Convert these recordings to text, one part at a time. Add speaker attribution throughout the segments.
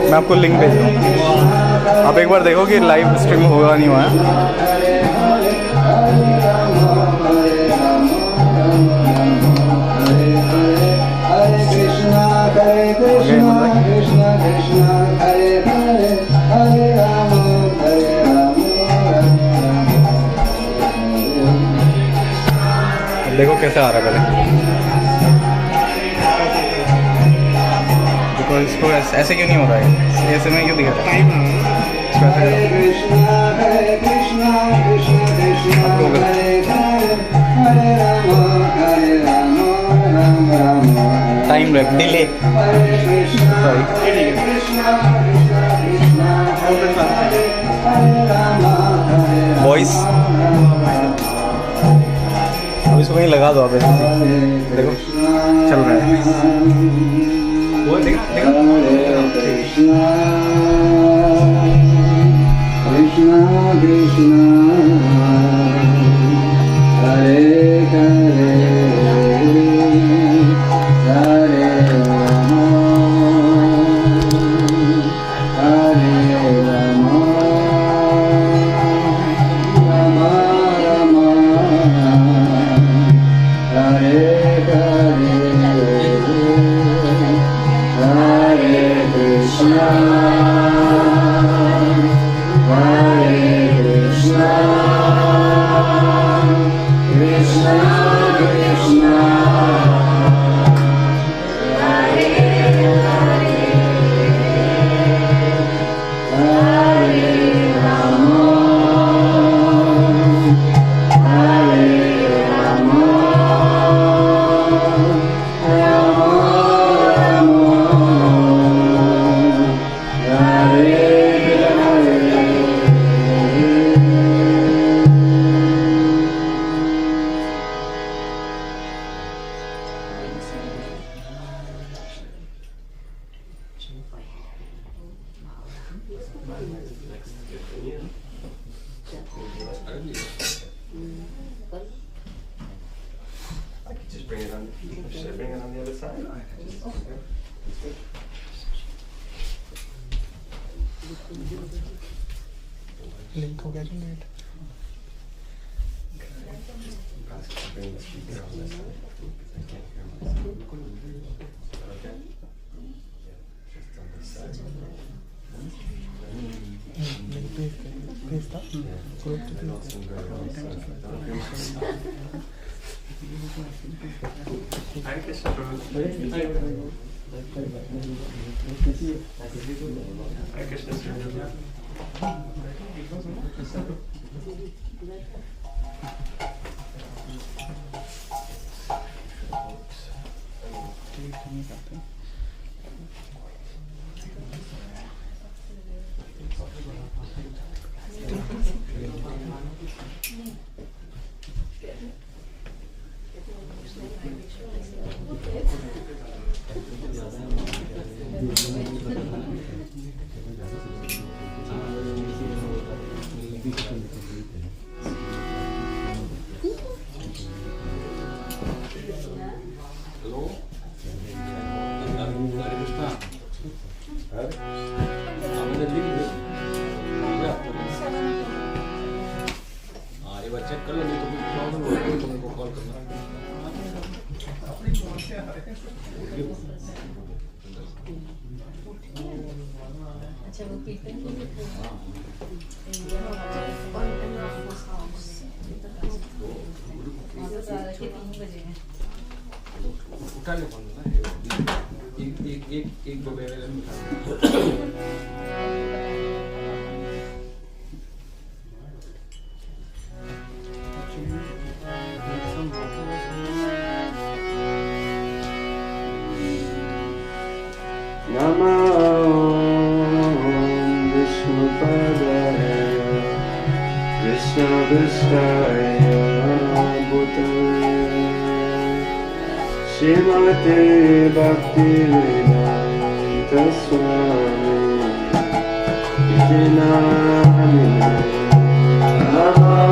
Speaker 1: मैं आपको लिंक भेज दूँ, आप एक बार देखो कि लाइव स्ट्रीम होगा नहीं हुआ है। देखो कैसे आ रहा है पहले, देखो इसको ऐसे क्यों नहीं हो रहा है, ऐसे में क्यों दिखा रहा है? Time delay, sorry. वॉइस इसको कहीं लगा दो आप, ऐसे देखो चल रहा है वो, देखो कृष्णा कृष्णा कृष्णा हरे हरे हरे राम हरे राम राम राम हरे हरे हरे कृष्णा हरे कृष्णा कृष्णा कृष्णा हरे हरे हरे राम हरे राम राम राम हरे
Speaker 2: Just bring it on. Should I bring it on the other side?
Speaker 1: Link हो गया generate.
Speaker 2: Bring the speaker on this side because I can't hear myself. Okay. Yeah, just on this side. And also very well, so I don't hear myself. Hare Krishna, Prabhu. Hare Krishna, sir.
Speaker 3: अच्छा वो कीर्तन की
Speaker 2: उठा ले phone ना, एक दो बेरे में उठा।
Speaker 4: Shrimate Bhakti Vedanta Swami Iti Namine Namah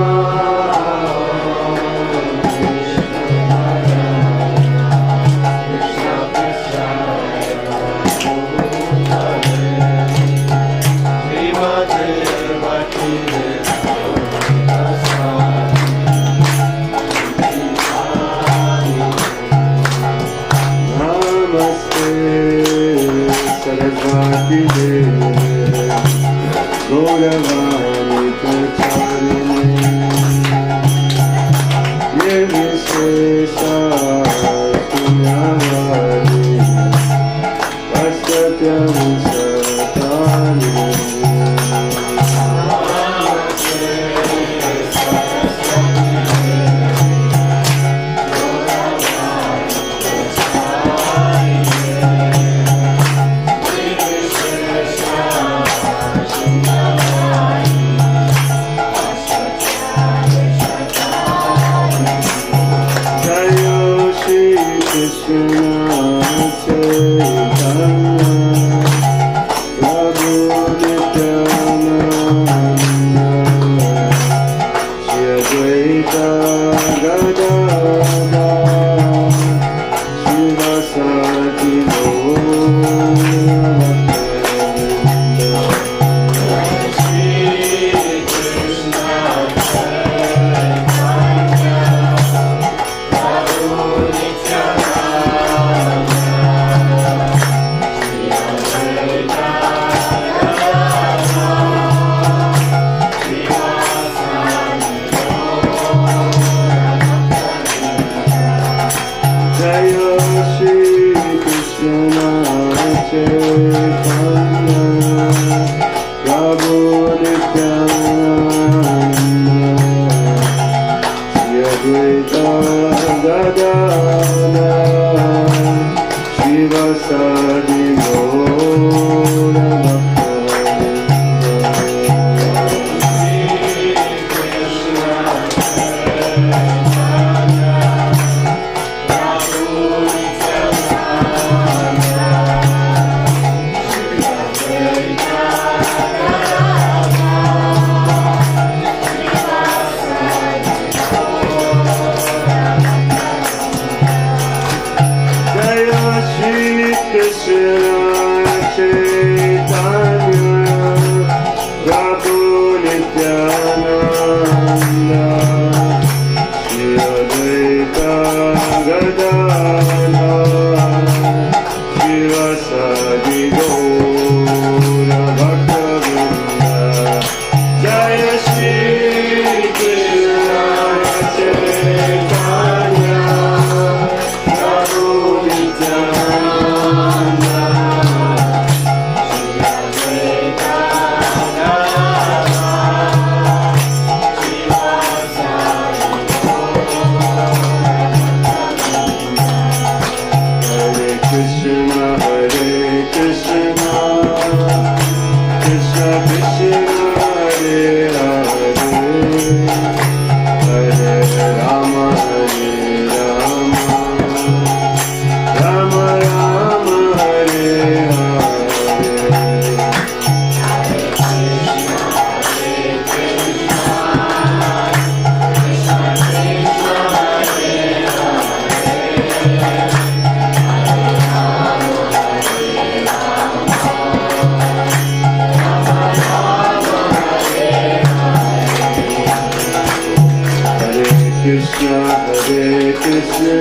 Speaker 4: Krishna, Hare Krishna,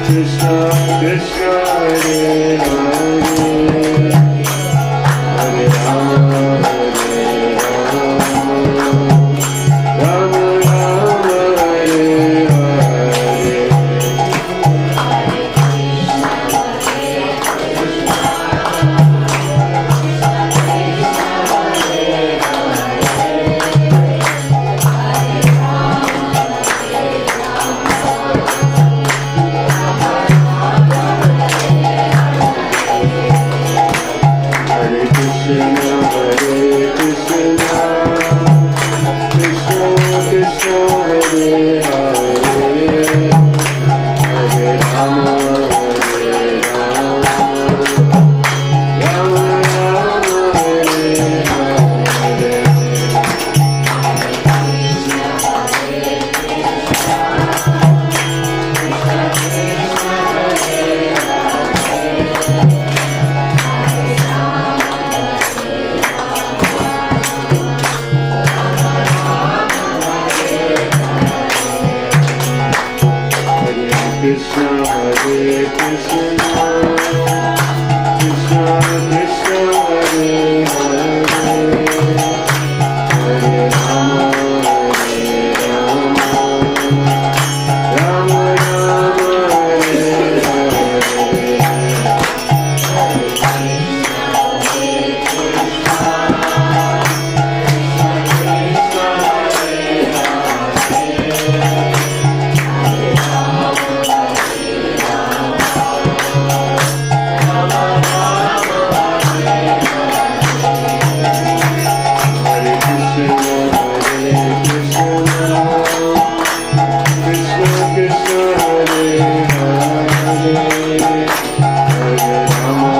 Speaker 4: Krishna Krishna, Hare Hare, Hare Rama, Hare Rama, Rama Rama, Hare Hare. Hare Krishna, Hare Krishna, Krishna Krishna, Hare Hare, Hare Rama, Hare Rama, Rama Rama, Hare Hare. Krishna, Hare Krishna, Krishna Krishna, Hare Hare, Hare Rama, Hare Rama, Rama Rama, Hare Hare. Hare Krishna, Hare Krishna, Krishna Krishna, Hare Hare, Hare Rama,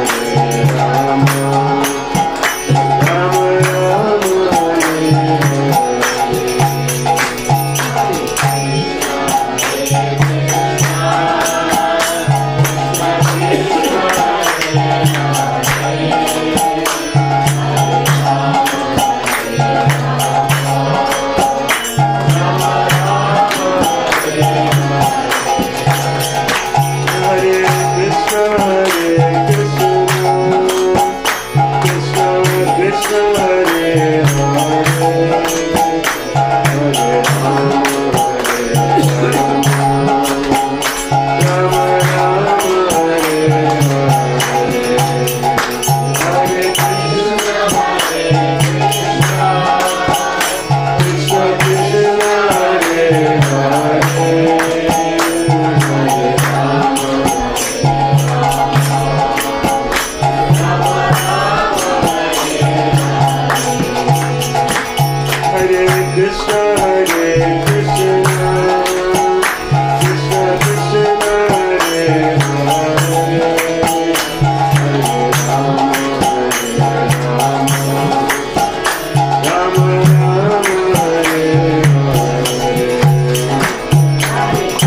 Speaker 4: Hare Rama, Rama Rama, Hare Hare Krishna, Hare Krishna, Krishna Krishna, Hare Hare, Hare Rama, Hare Rama, Rama Rama, Hare Hare. Hare Krishna, Hare Krishna, Krishna Krishna, Hare Hare, Hare Rama, Hare Krishna, Hare Krishna, Krishna Krishna, Hare Hare, Hare Rama, Hare Rama, Rama Rama, Hare Hare. Hare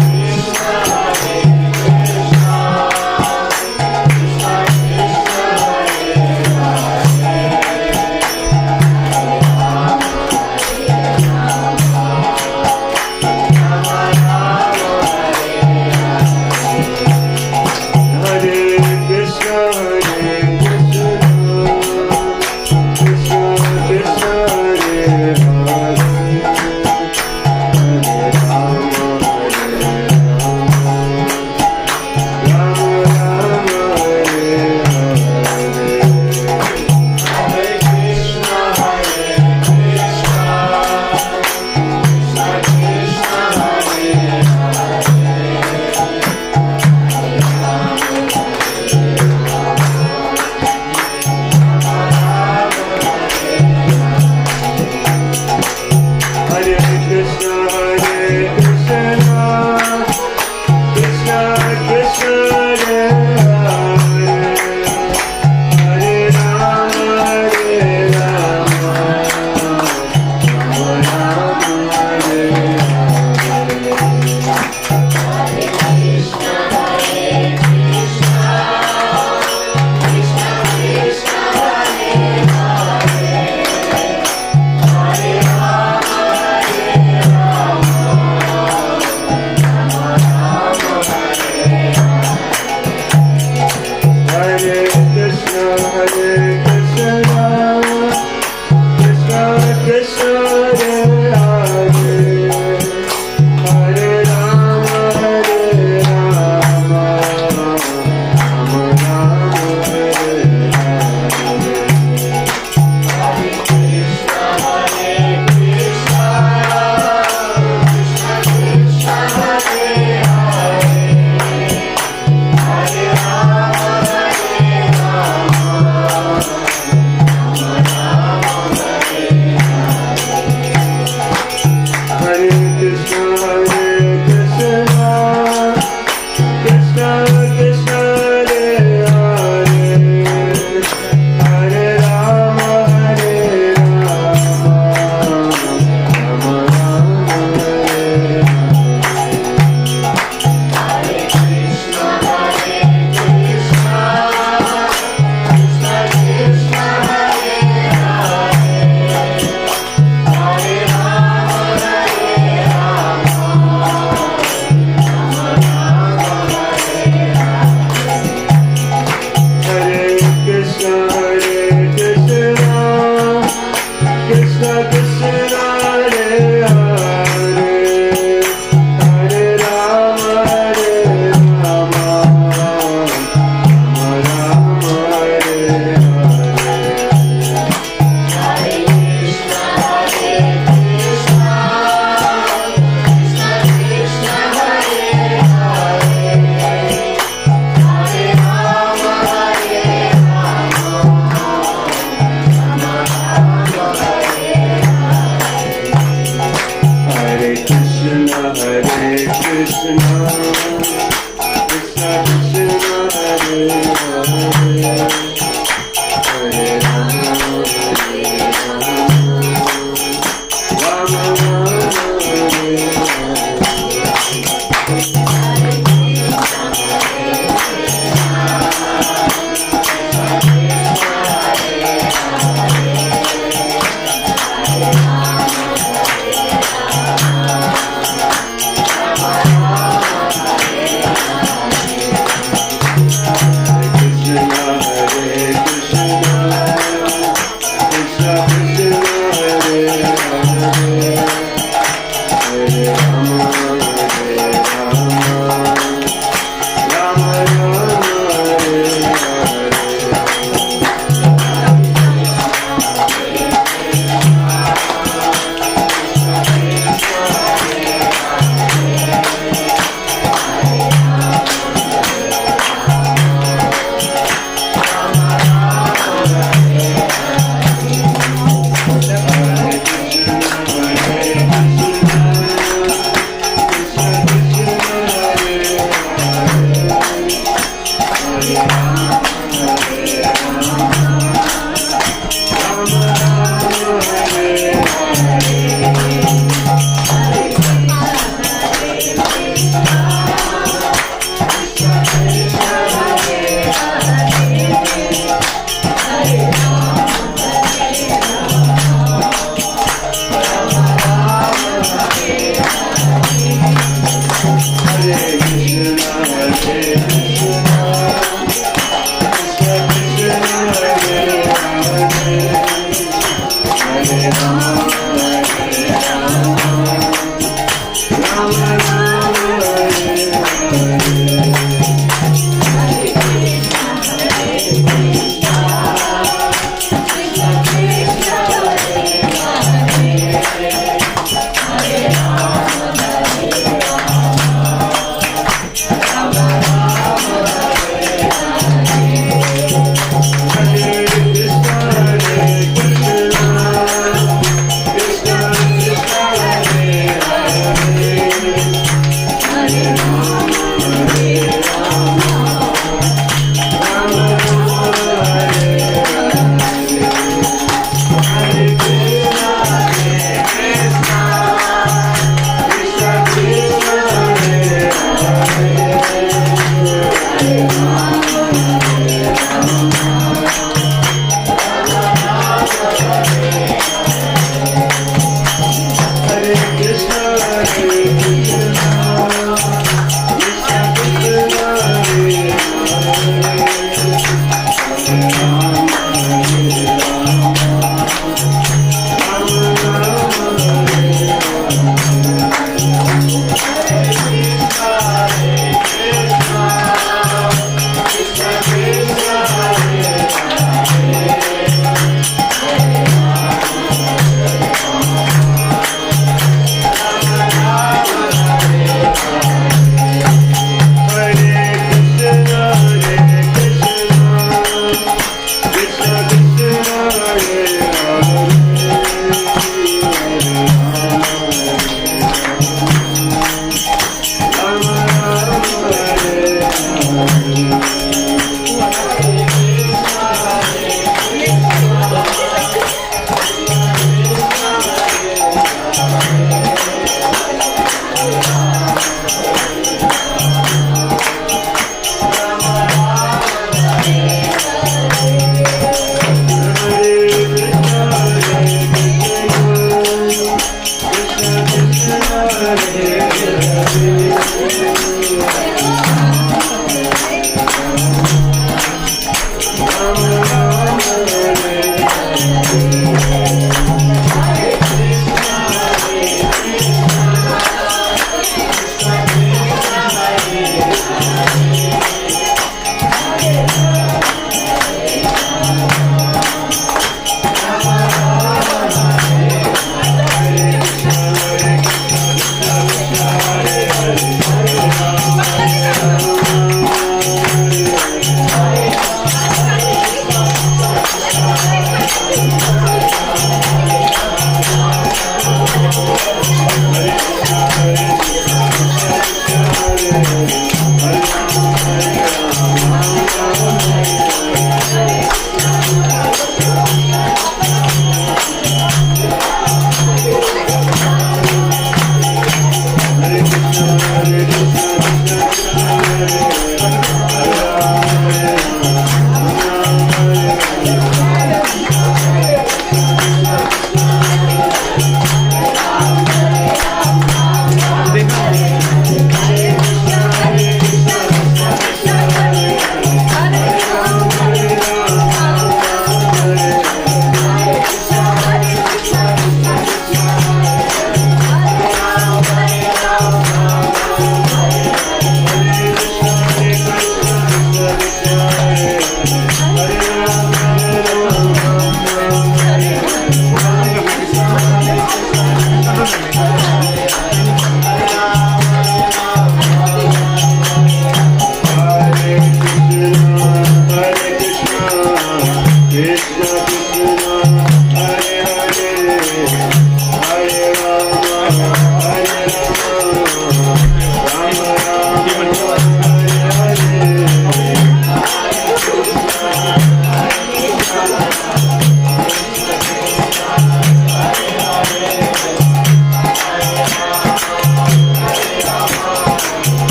Speaker 4: Hare Hare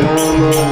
Speaker 4: Rama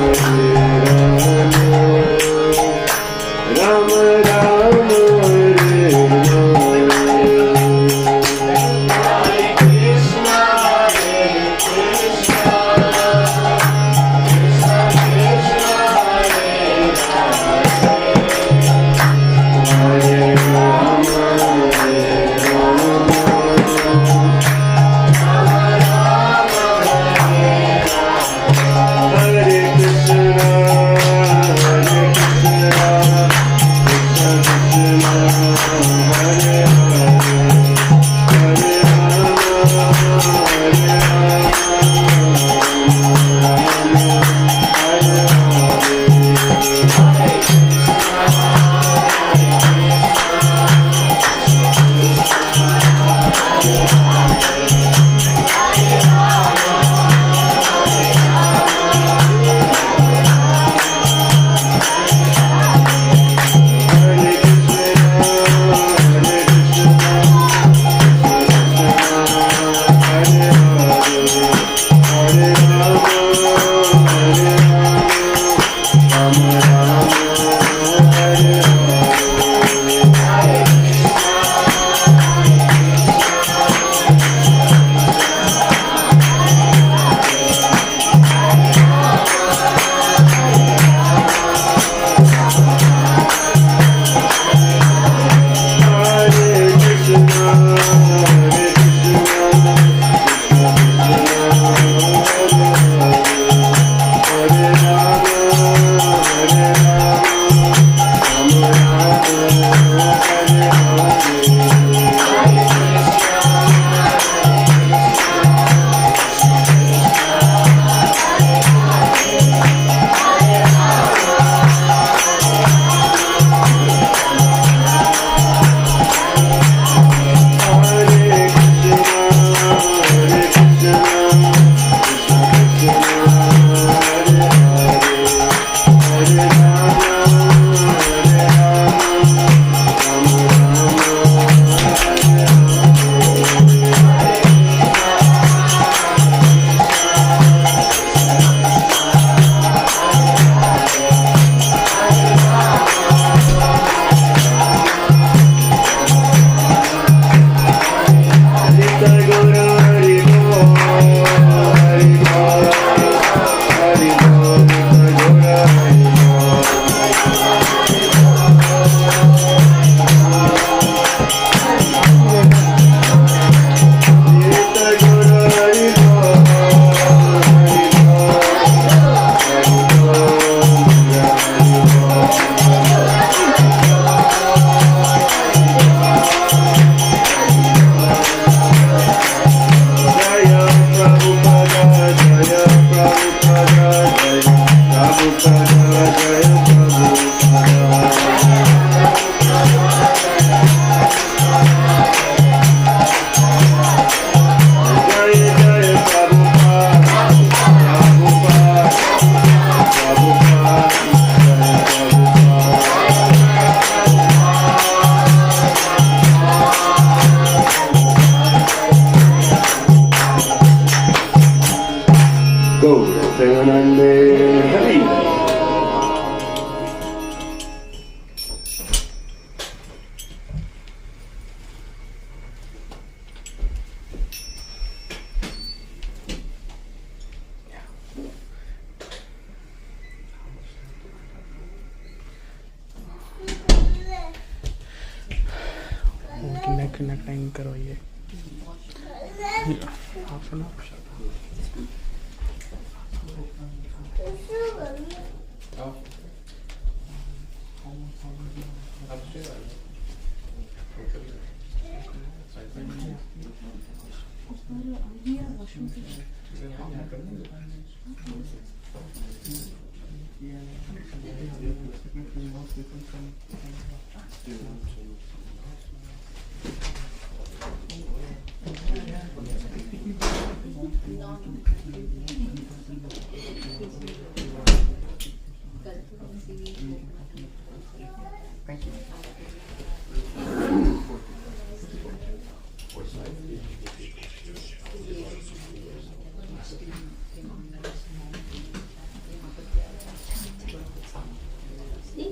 Speaker 1: कितना time करवाइए half an hour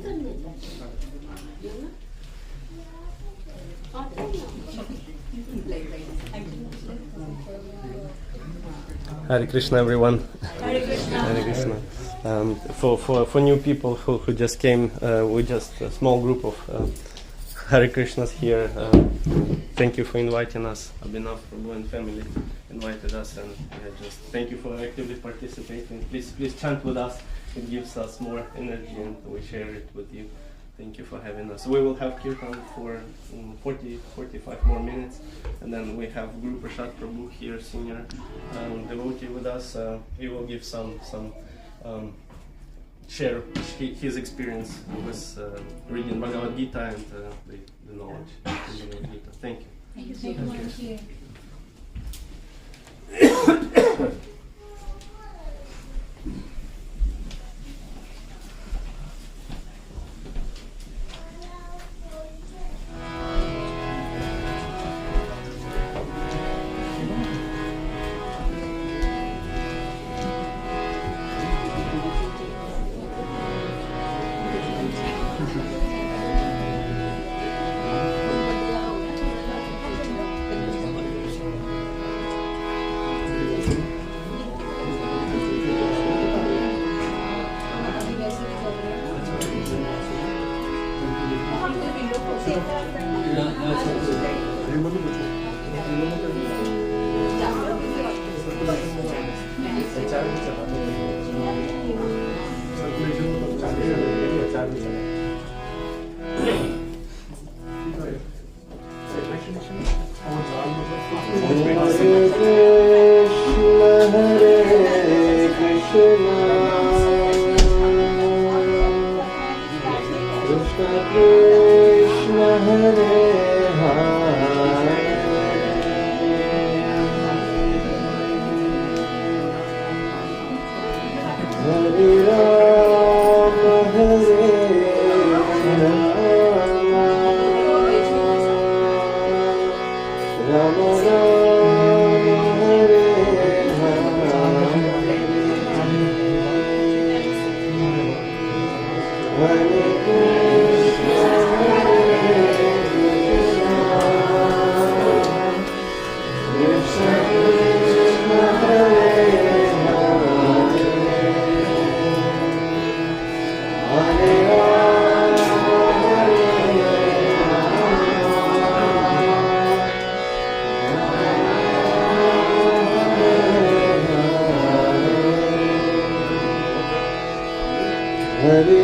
Speaker 2: Hare Krishna, everyone. Hare Krishna. For new people who just came, we just a small group of Hare Krishnas here. Thank you for inviting us. Abhinav from One Family invited us, and just thank you for actively participating. Please chant with us. It gives us more energy, and we share it with you. Thank you for having us. We will have Kirtan for 40-45 more minutes, and then we have Guru Prasad Prabhu here, senior devotee with us. He will give some share his experience with reading Bhagavad Gita and the knowledge of Bhagavad Gita. Thank you.
Speaker 3: Thank you so much.
Speaker 4: Hare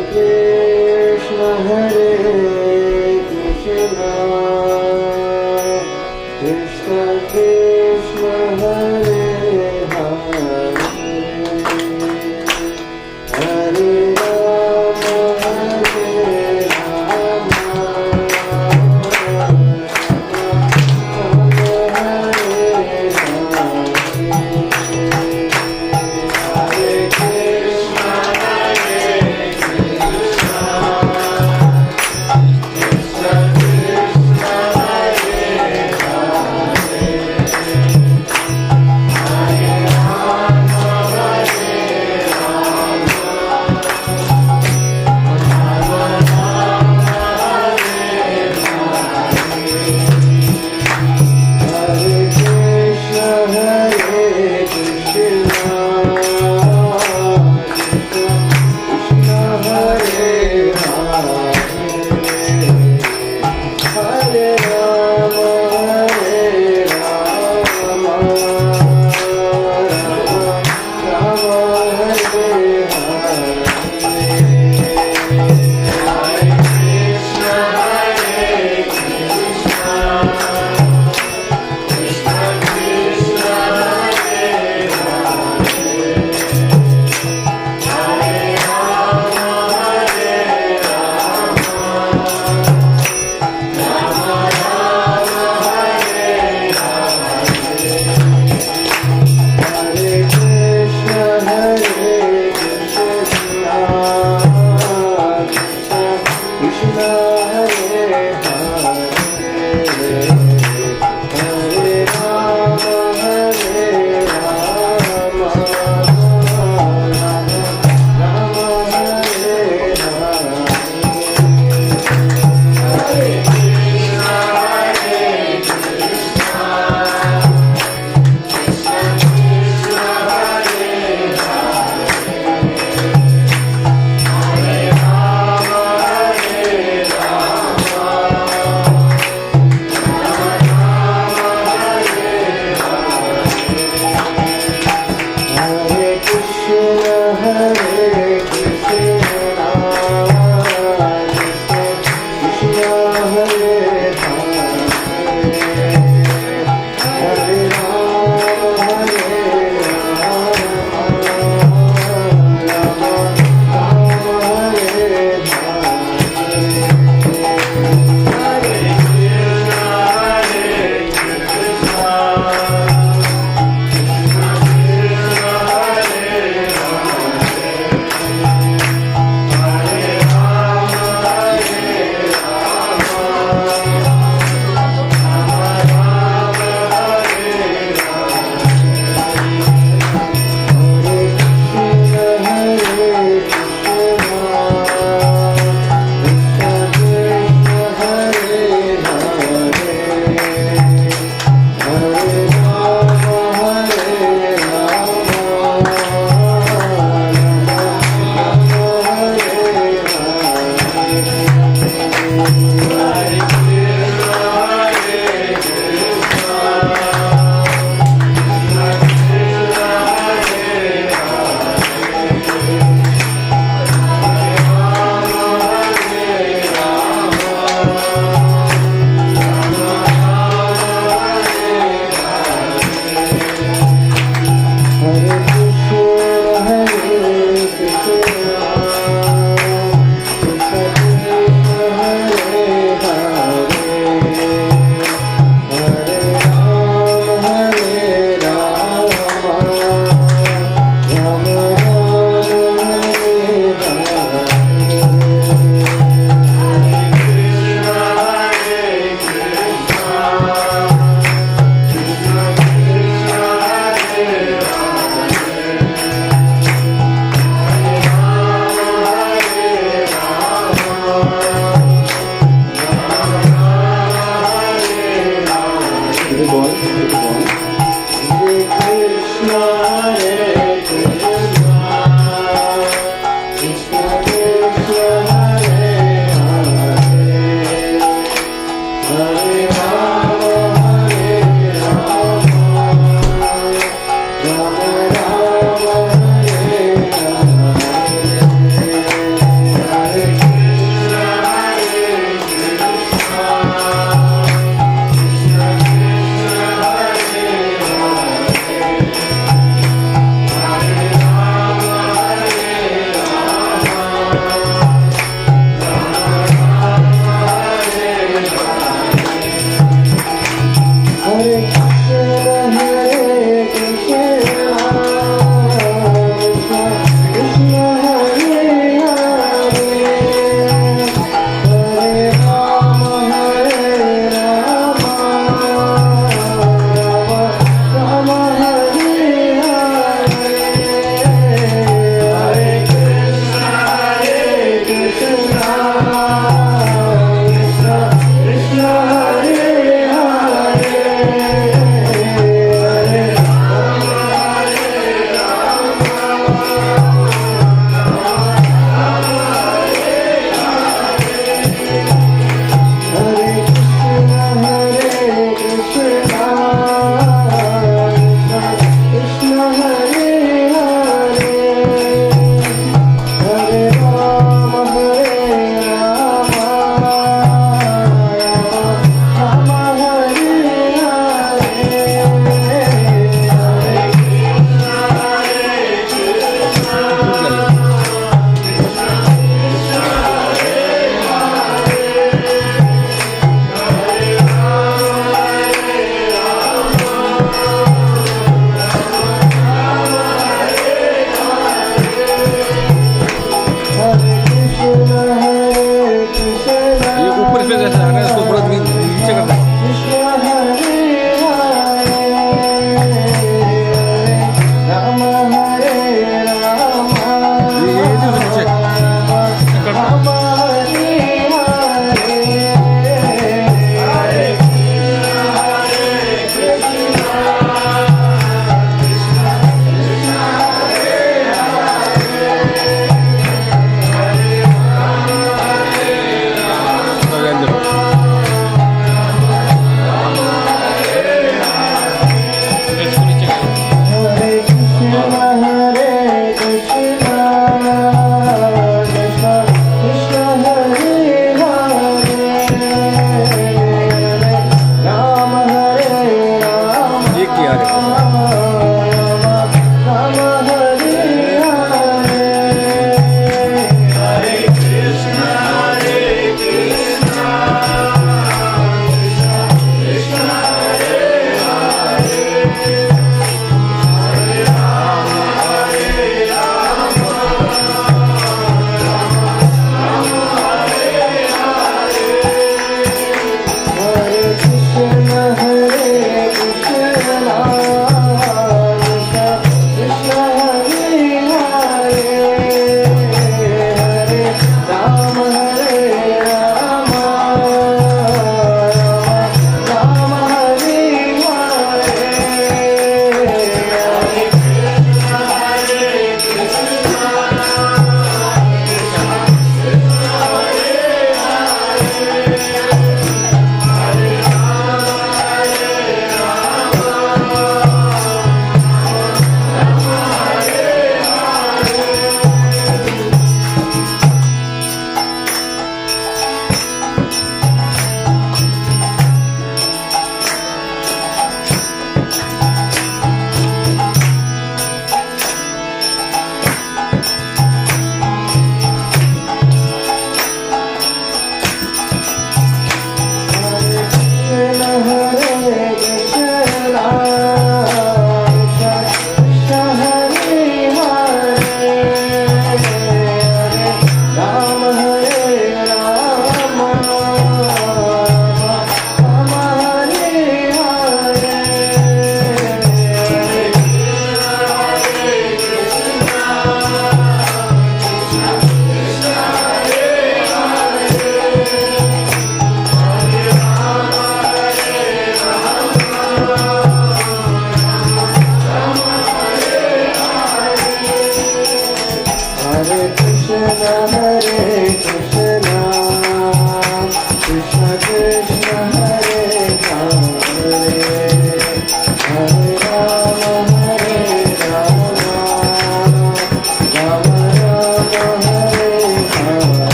Speaker 4: Hare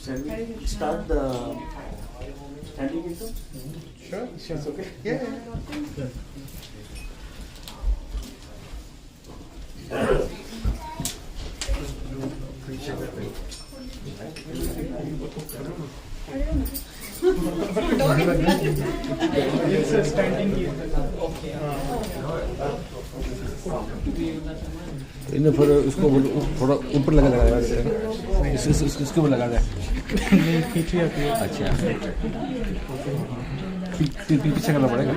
Speaker 5: Shall we start the standing kirtan?
Speaker 1: Sure.
Speaker 5: It's okay.
Speaker 1: Yeah. It's a standing
Speaker 6: इन्हें फिर उसको थोड़ा ऊपर लगा लगा इसके ऊपर लगा दे अच्छा पीछे करना पड़ेगा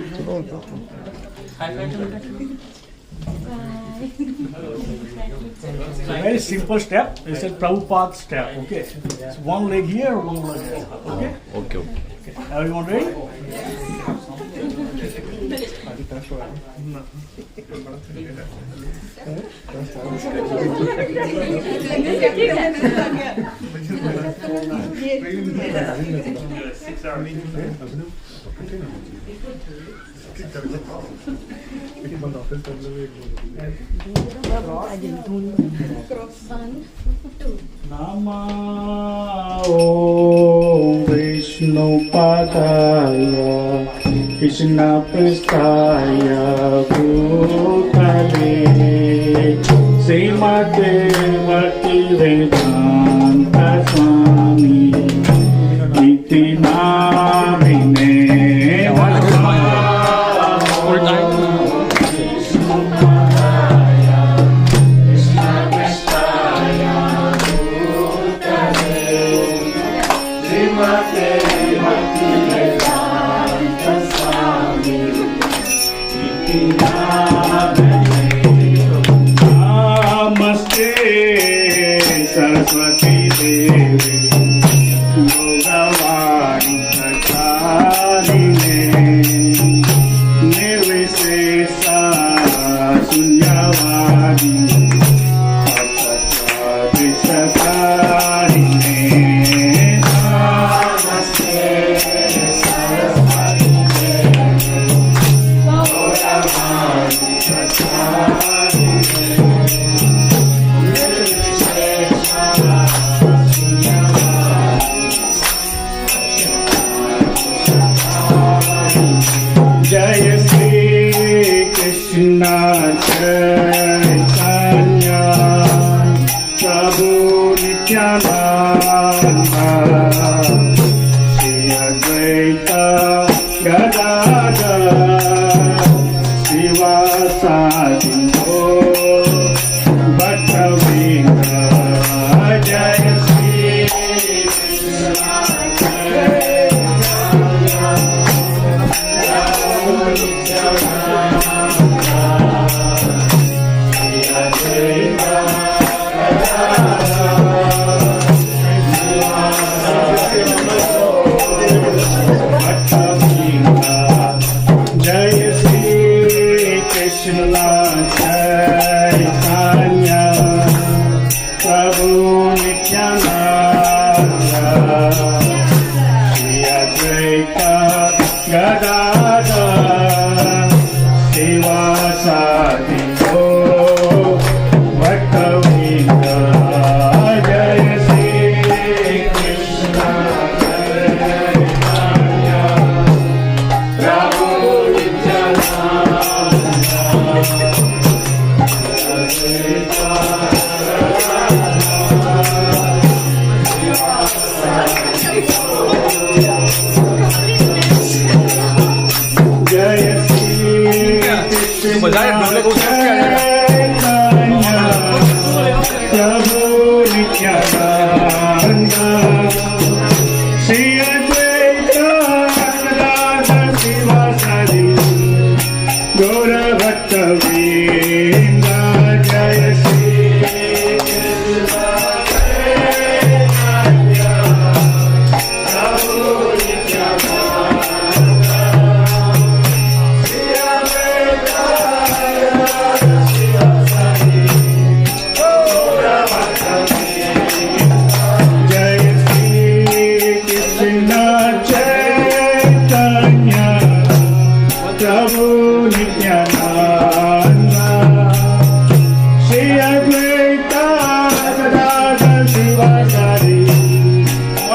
Speaker 5: Very simple step. It's a Prabhupada step. Okay. It's one leg here, one leg here. Okay.
Speaker 6: Okay
Speaker 5: Everyone ready? Nama Om Vishnu Padaya Krishna Prasthaya Bhutale Srimate Bhakti Vedanta Swami Niti Namine Namaste Saraswati Devi Bhagavani Pracharine Nirvishesha Sunyavadi Atatavishakarine Namaste Saraswati Devi Bhagavani Pracharine Jai Shri Krishna Chaitanya Prabhu Nityananda Shri Advaita Gadadhar Srivasadi Bhattavinda Jai Shri Krishna Jai Shri Krishna Chaitanya Prabhu Nityananda Shri Advaita Gadadhar Srivasadi Bhattavinda Jai Shri Krishna Chaitanya Prabhu Nityananda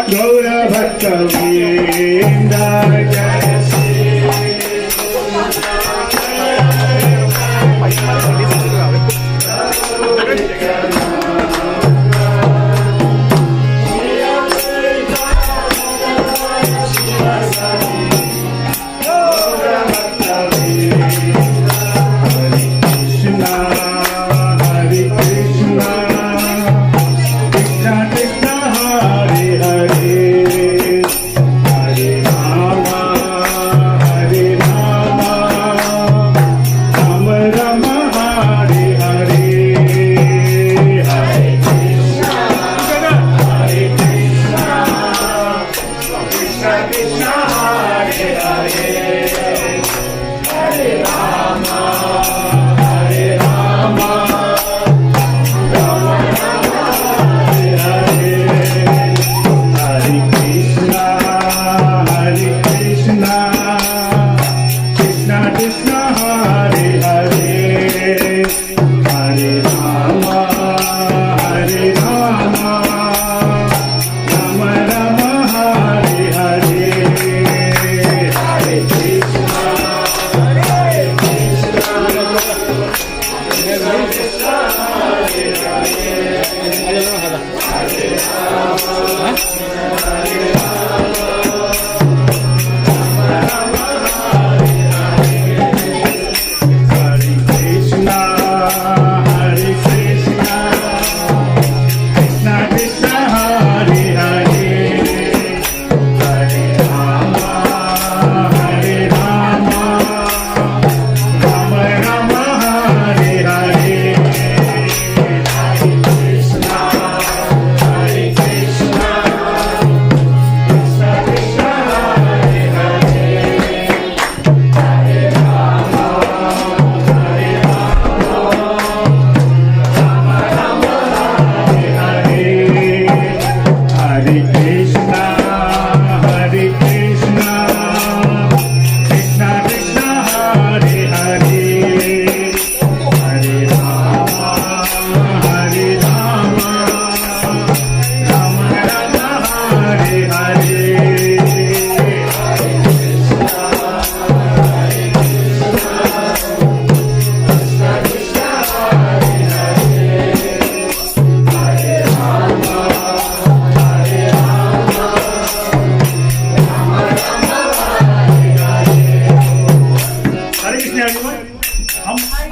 Speaker 4: Gaura Bhakta Vrinda Jai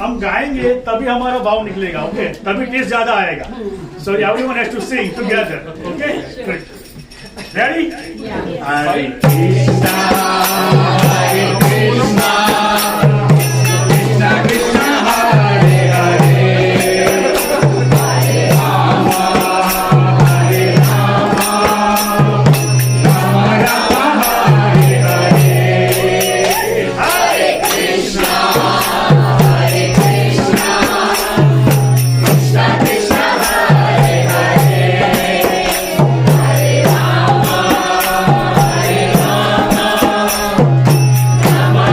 Speaker 4: हम गाएंगे तभी हमारा भाव निकलेगा, okay, तभी test ज्यादा आएगा. So everyone has to sing together, okay? Good. Ready? Hare Krishna, Hare Krishna, Krishna Krishna, Hare Hare, Hare Rama, Hare Rama, Rama Rama, Hare Hare, Hare Krishna.
Speaker 7: Rama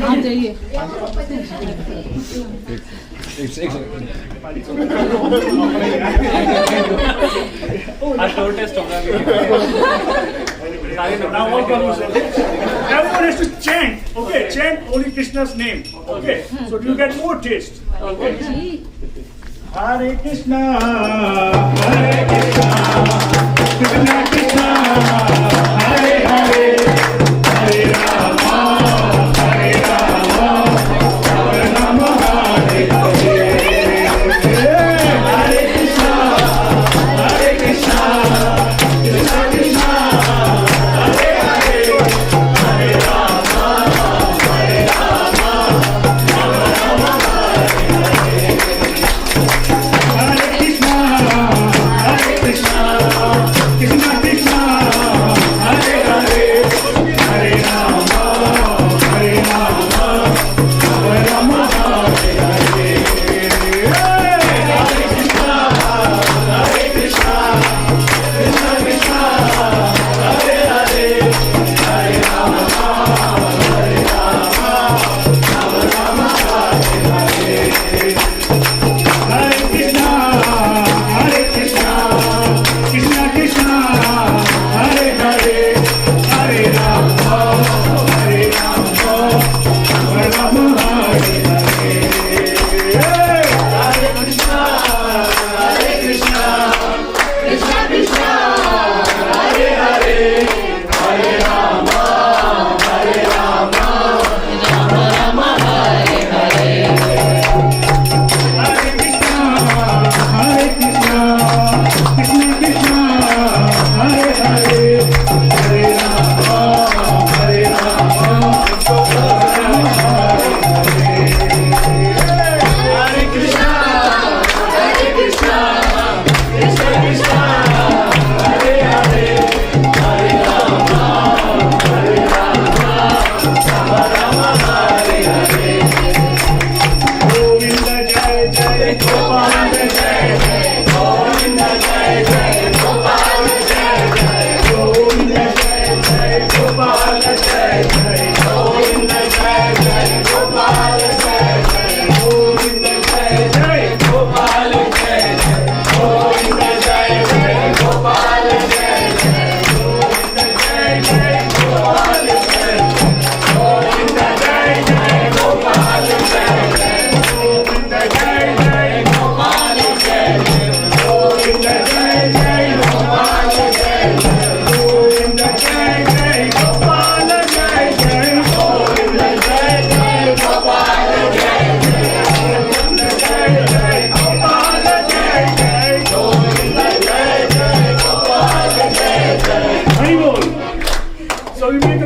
Speaker 3: आप जाइए
Speaker 1: टेस्ट होगा
Speaker 4: Now all comes. Everyone has to chant. Okay, chant only Krishna's name. Okay, so you get more taste. Okay. Hare Krishna, Hare Krishna, Krishna Krishna, Hare Hare, Hare Rama, Hare Rama, Rama Rama, Hare Hare. Hare Krishna, Hare Krishna, Krishna Krishna, Hare Hare, Hare Rama, Hare Rama, Rama Rama, Hare Hare. Hare Krishna, Krishna Krishna,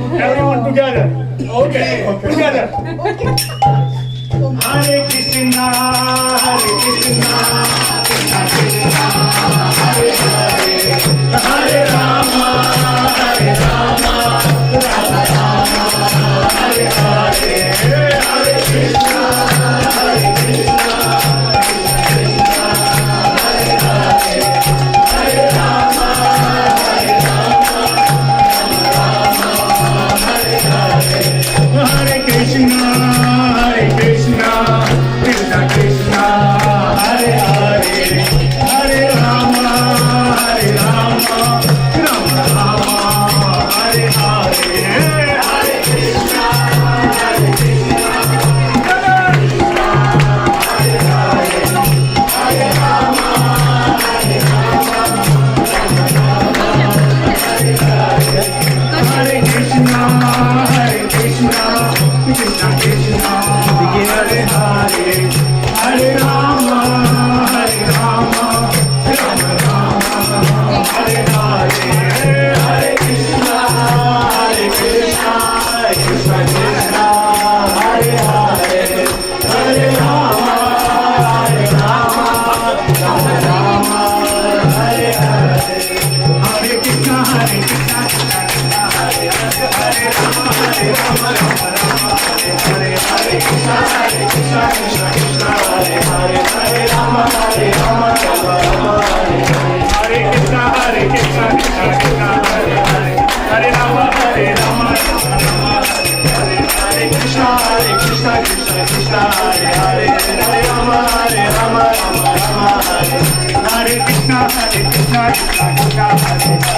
Speaker 4: Everyone together. Okay. Together. Hare Krishna, Hare Krishna, Krishna Krishna, Hare Hare, Hare Rama, Hare Rama, Rama Rama, Hare Hare, Hare Krishna, Hare Krishna, Krishna Krishna, Hare Hare, Hare Rama, Hare Rama, Rama Rama, Hare Hare, Hare Krishna, Hare Krishna, Krishna Krishna, Hare Hare, Hare Rama, Hare Rama, Rama Rama, Hare Hare, Hare Krishna, Hare Krishna, Krishna Krishna, Hare Hare, Hare Rama, Hare Rama, Rama Rama, Hare Hare, Hare Krishna, Hare Krishna, Krishna Krishna, Hare Hare, Hare Rama, Hare Rama, Rama Rama, Hare Hare, Hare Krishna, Hare Krishna, Krishna Krishna, Hare Hare, Hare Rama, Hare Rama, Rama Rama, Hare Hare, Hare Krishna, Hare Krishna, Krishna Krishna, Hare Hare, Hare Rama, Hare Rama, Rama Rama, Hare Hare, Hare Krishna, Hare Krishna, Krishna Krishna, Hare Hare, Hare Rama, Hare Rama, Rama Rama, Hare Hare, Hare Krishna, Hare Krishna, Krishna Krishna, Hare Hare, Hare Rama, Hare Rama, Rama Rama, Hare Hare, Hare Krishna, Hare Krishna, Krishna Krishna, Hare Hare, Hare Rama, Hare Rama, Rama Rama, Hare Hare Krishna, Hare Krishna, Krishna Krishna, Hare Hare,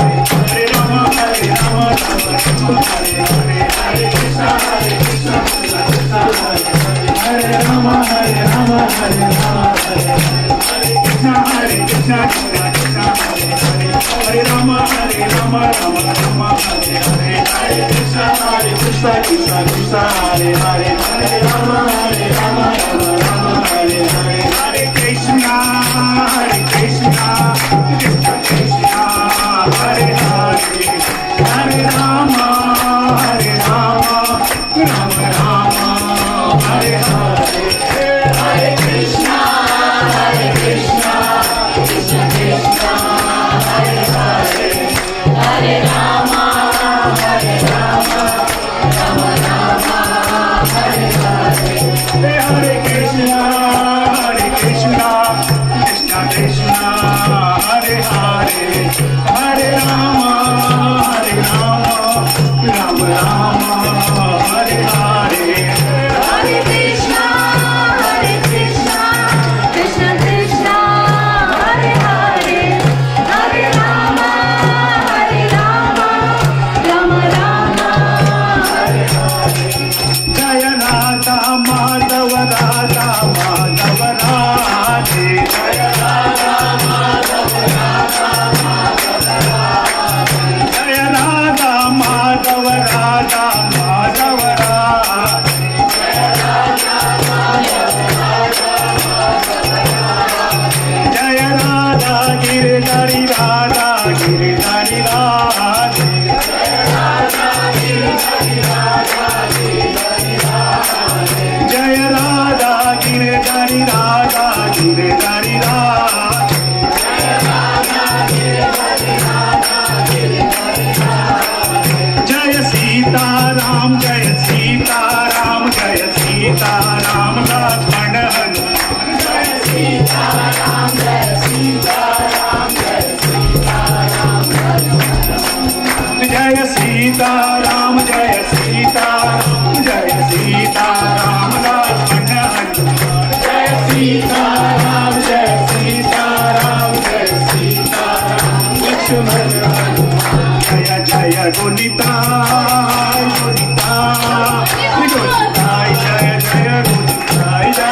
Speaker 4: Hare Rama, Hare Rama, Rama Rama, Hare Hare, Hare Krishna, Hare Krishna, Krishna Krishna, Hare Hare, Hare Rama, Hare Rama, Hare Rama, Hare Hare, Hare Krishna, Hare Krishna, Krishna Krishna, Hare Hare, Hare Rama, Hare Rama, Rama Rama, Hare Hare, Hare Krishna, Hare Krishna, Krishna Krishna, Hare Hare, Hare Rama, Hare Rama, Rama Rama, Hare Hare, Hare Krishna, Hare Krishna, Krishna Krishna, Hare Hare, Hare Rama, Hare Rama, Rama Rama, Hare Hare, Hare Krishna, Hare Krishna, Krishna Krishna, Hare Hare, Hare Rama, Hare Rama, Rama Rama, Hare Hare, Hare Krishna, Hare Krishna, Krishna Krishna, Hare Hare, Hare Rama, Hare Rama, Rama Rama, Hare Hare,
Speaker 3: Hare Krishna, Hare Krishna, Krishna Krishna, Hare Hare, Hare Rama, Hare Rama, Rama Rama, Hare Hare.
Speaker 4: Jaya Radha Madhava Radha Madhava Radhe, Jaya Radha Madhava Radha Madhava Radhe, Jaya Radha Madhava Radha Madhava Radhe, Jaya Radha Madhava Radha Madhava Radhe, Jaya Radha Giridhari Radha Giridhari Radhe, Jaya Radha Giridhari Radha Giridhari Radhe, Jaya Radha Giridhari Radha Giridhari Radhe, Jaya Radha Giridhari Radha Giridhari Radhe, Jaya Sita Ram, Jaya Sita Ram, Jaya Sita Ram, Lakshman Hanuman, Jaya Sita Ram, Jaya Sita Ram, Jaya Sita Ram, Jaya Sita Ram, Jaya Sita Ram, Jaya Sita Ram, Lakshman Hanuman, Jaya Sita Ram, Jaya Sita Ram, Jaya Sita Ram, Lakshman Hanuman, Jaya Jaya Gonitai, Gonitai, Gonitai, Jaya Jaya Gonitai, Jaya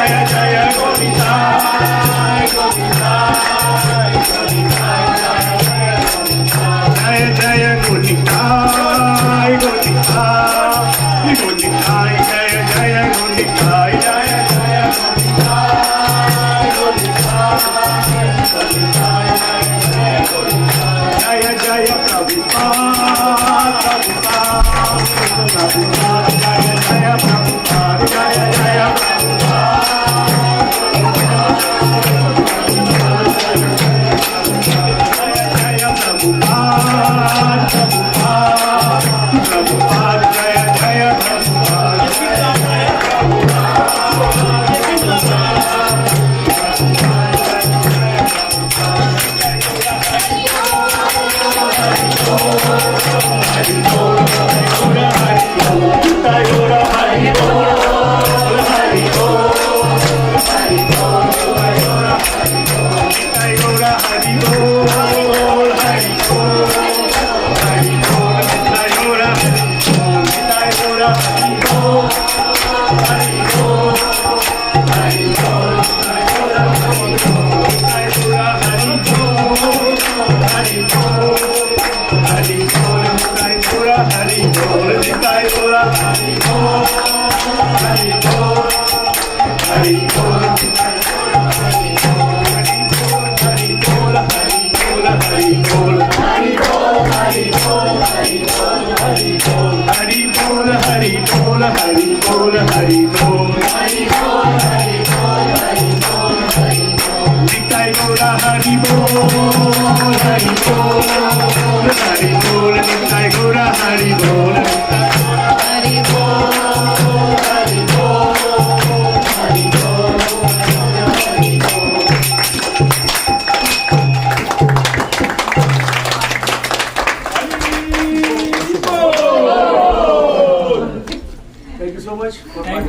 Speaker 5: Thank you so much.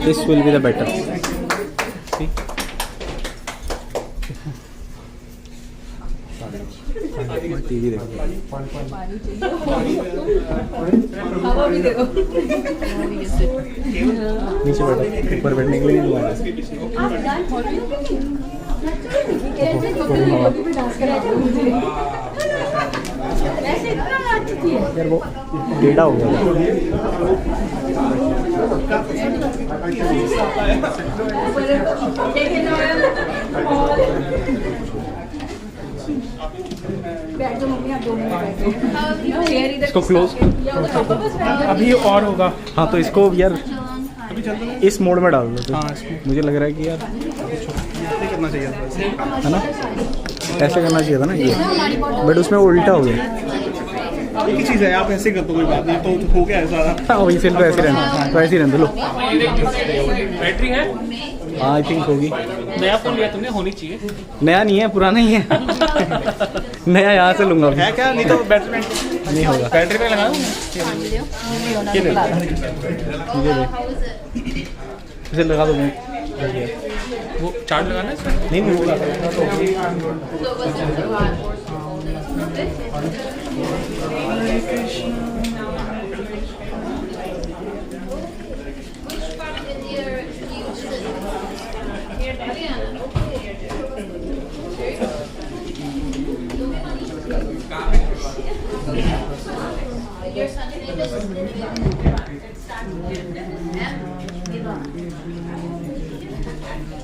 Speaker 1: This will be the better. See? TV देखो.
Speaker 7: हवा भी देखो.
Speaker 1: नीचे बैठो. ऊपर बैठने के लिए नहीं हुआ है.
Speaker 7: आप डांस कर रहे हो कि कैसे कभी भी डांस करा दो मुझे. वैसे इतना नाचती है.
Speaker 1: यार वो टेढ़ा हो गया.
Speaker 7: बैठ जाओ मम्मी, आप 2 मिनट बैठो. चेयर इधर
Speaker 1: इसको क्लोज.
Speaker 5: अभी और होगा.
Speaker 1: हाँ तो इसको यार इस मोड में डाल दो. तो
Speaker 5: हाँ,
Speaker 1: मुझे लग रहा है कि यार
Speaker 5: ऐसे करना चाहिए था.
Speaker 1: है ना, ऐसे करना चाहिए था ना ये, बट उसमें उल्टा हो गया.
Speaker 5: एक ही चीज़ है, आप ऐसे कर दो, कोई बात नहीं. तो हो गया है सारा.
Speaker 1: हाँ वही सिर्फ तो ऐसे रहना. तो ऐसे ही रहने दो. लो
Speaker 8: बैटरी है.
Speaker 1: हाँ आई थिंक होगी.
Speaker 8: नया फोन लिया तुमने, होनी चाहिए.
Speaker 1: नया नहीं है, पुराना ही है. नया यहाँ से लूंगा.
Speaker 5: है क्या? नहीं तो बैटरी
Speaker 1: नहीं होगा.
Speaker 5: बैटरी पे लगाओ.
Speaker 1: इसे लगा दो.
Speaker 8: वो चार्ज लगाना है इसमें.
Speaker 1: नहीं नहीं होगा.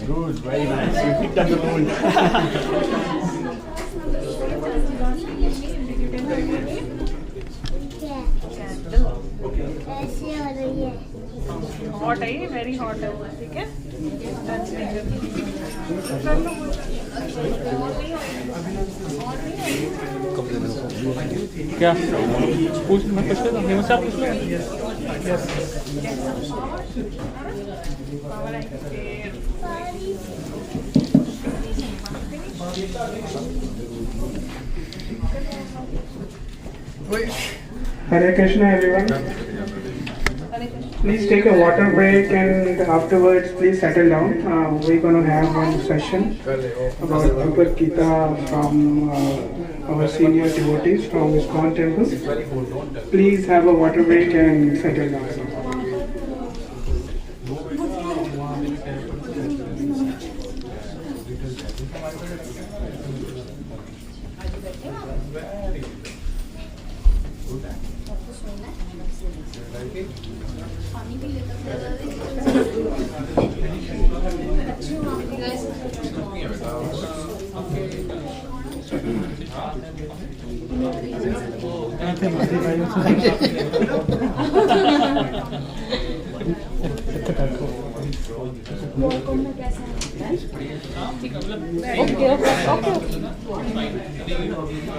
Speaker 5: Good, very nice. You picked up the moon.
Speaker 9: Hot है ये, वेरी हॉट है. ठीक है.
Speaker 8: क्या पूछ, मैं पूछ लेता हूँ. मुझसे आप पूछ लो.
Speaker 10: Hare Krishna everyone. Please take a water break and afterwards please settle down. We're going to have one session about Bhagavad Gita from our senior devotees from ISKCON Temple. Please have a water break and settle down.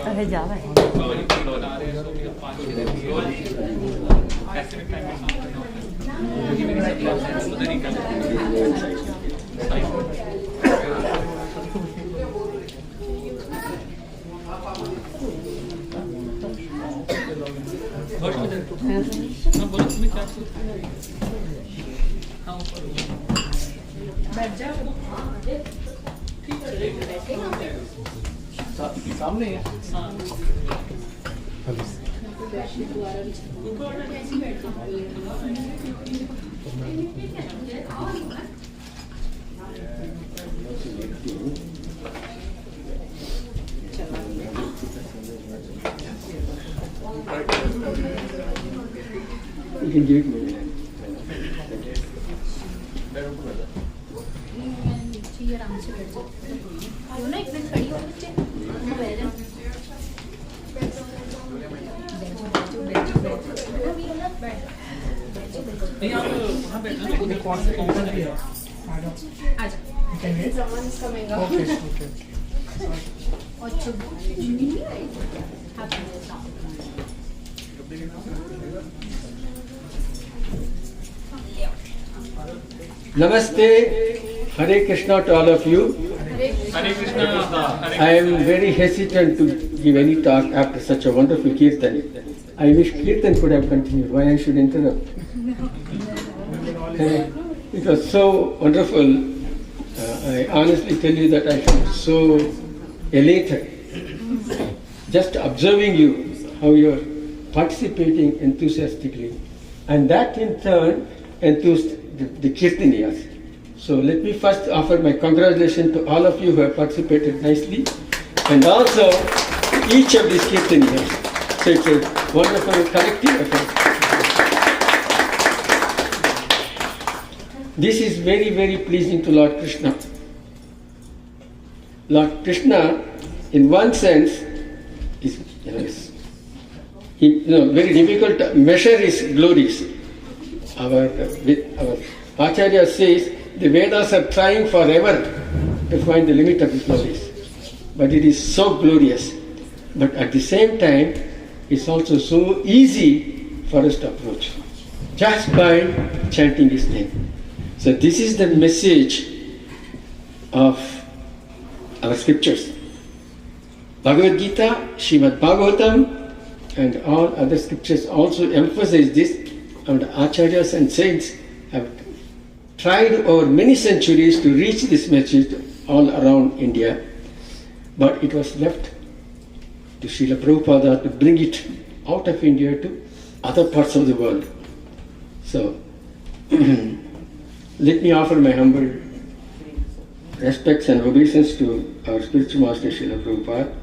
Speaker 7: अरे जावा है.
Speaker 5: सामने है. You can give it to me.
Speaker 7: जी आराम से बैठ जाओ ना, एक मिनट खड़ी हो बच्चे, बैठ जाओ
Speaker 8: नहीं आप वहाँ बैठो।
Speaker 11: Namaste, Hare Krishna to all of you.
Speaker 8: Hare Krishna.
Speaker 11: I am very hesitant to give any talk after such a wonderful Kirtan. I wish Kirtan could have continued. Why I should interrupt? It was so wonderful. I honestly tell you that I felt so elated. Just observing you, how you are participating enthusiastically. And that in turn enthused the Kirtaniyas. So let me first offer my congratulations to all of you who have participated nicely, and also to each of these Kirtaniyas. So it's a wonderful collective effort. This is very, very pleasing to Lord Krishna. Lord Krishna, in one sense, is very difficult to measure his glories. Our Acharya says the Vedas are trying forever to find the limit of his glories. But it is so glorious. But at the same time, it's also so easy for us to approach just by chanting his name. So this is the message of our scriptures. Bhagavad Gita, Srimad Bhagavatam, and all other scriptures also emphasize this, and Acharyas and saints have tried over many centuries to reach this message all around India, but it was left to Srila Prabhupada to bring it out of India to other parts of the world. So, let me offer my humble respects and obeisance to our spiritual master Srila Prabhupada.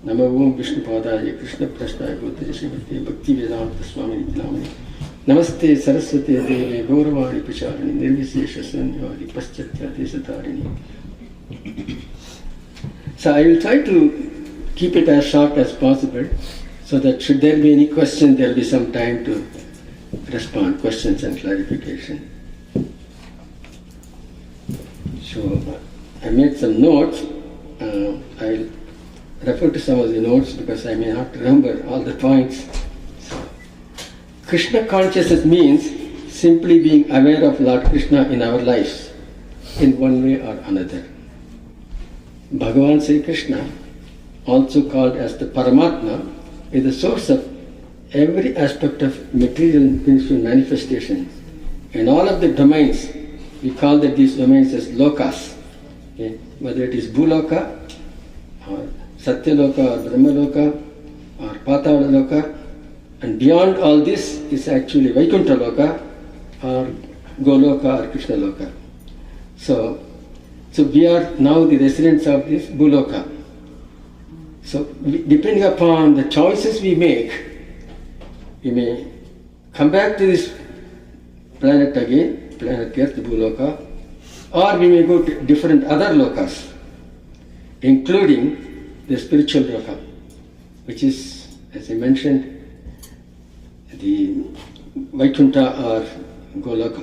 Speaker 11: Namo Om Vishnu Padaya Krishna Prasthaya Gotaya Srimati Bhakti Vedanta Swami Namani Namaste Saraswati Deve Gauravani Pacharini Nirvisesha Sanyavadi Paschatya Desatarini. So I will try to keep it as short as possible, so that should there be any question, there will be some time to respond, questions and clarification. So I made some notes. I'll refer to some of the notes because I may not remember all the points. So, Krishna consciousness means simply being aware of Lord Krishna in our lives in one way or another. Bhagavan Sri Krishna, also called as the Paramatma, is the source of every aspect of material and spiritual manifestation. In all of the domains, we call that these domains as lokas. Okay? Whether it is Bhuloka, or Satyaloka, or Brahmaloka, or Patala Loka, and beyond all this is actually Vaikuntha Loka, or Goloka, or Krishna Loka. So we are now the residents of this Bhuloka. So depending upon the choices we make, we may come back to this planet again, planet Earth, Bhuloka, or we may go to different other lokas, including the spiritual loka, which is, as I mentioned, the Vaikuntha or Goloka.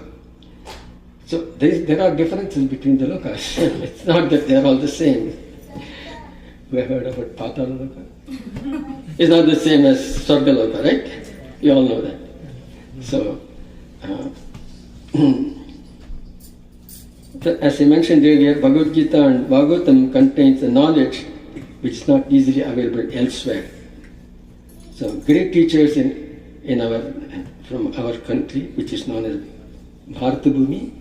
Speaker 11: So there are differences between the lokas. It's not that they are all the same. We have heard about Patala Loka. It's not the same as Sarga Loka, right? You all know that. So, as I mentioned earlier, Bhagavad Gita and Bhagavatam contains a knowledge which is not easily available elsewhere. So, great teachers from our country, which is known as Bharata Bhumi,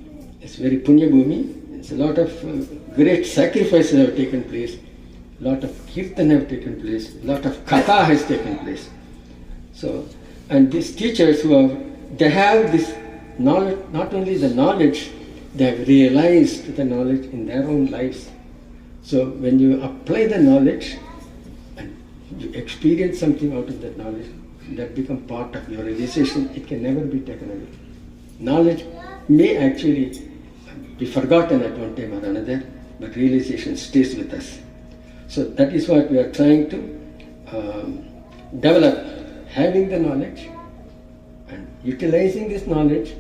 Speaker 11: it's very Punya Bhumi. It's a lot of great sacrifices have taken place. A lot of kirtan have taken place. A lot of katha has taken place. So, and these teachers they have this knowledge, not only the knowledge, they have realized the knowledge in their own lives. So when you apply the knowledge and you experience something out of that knowledge, that becomes part of your realization, it can never be taken away. Knowledge may actually be forgotten at one time or another, but realization stays with us. So that is what we are trying to develop, having the knowledge and utilizing this knowledge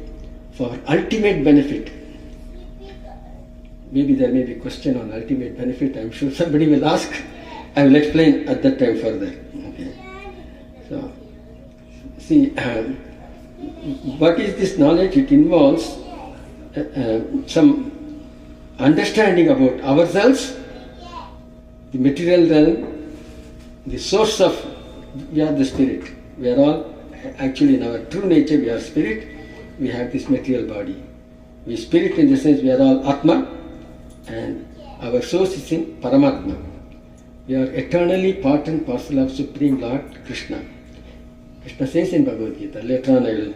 Speaker 11: for ultimate benefit. Maybe there may be a question on ultimate benefit. I'm sure somebody will ask. I will explain at that time further. Okay. So, see, what is this knowledge? It involves some understanding about ourselves, the material realm, the source of, we are the spirit. We are all, actually in our true nature, we are spirit. We have this material body. We spirit in the sense we are all Atma, and our source is in Paramatma. We are eternally part and parcel of Supreme Lord Krishna. Krishna says in Bhagavad Gita, later on I will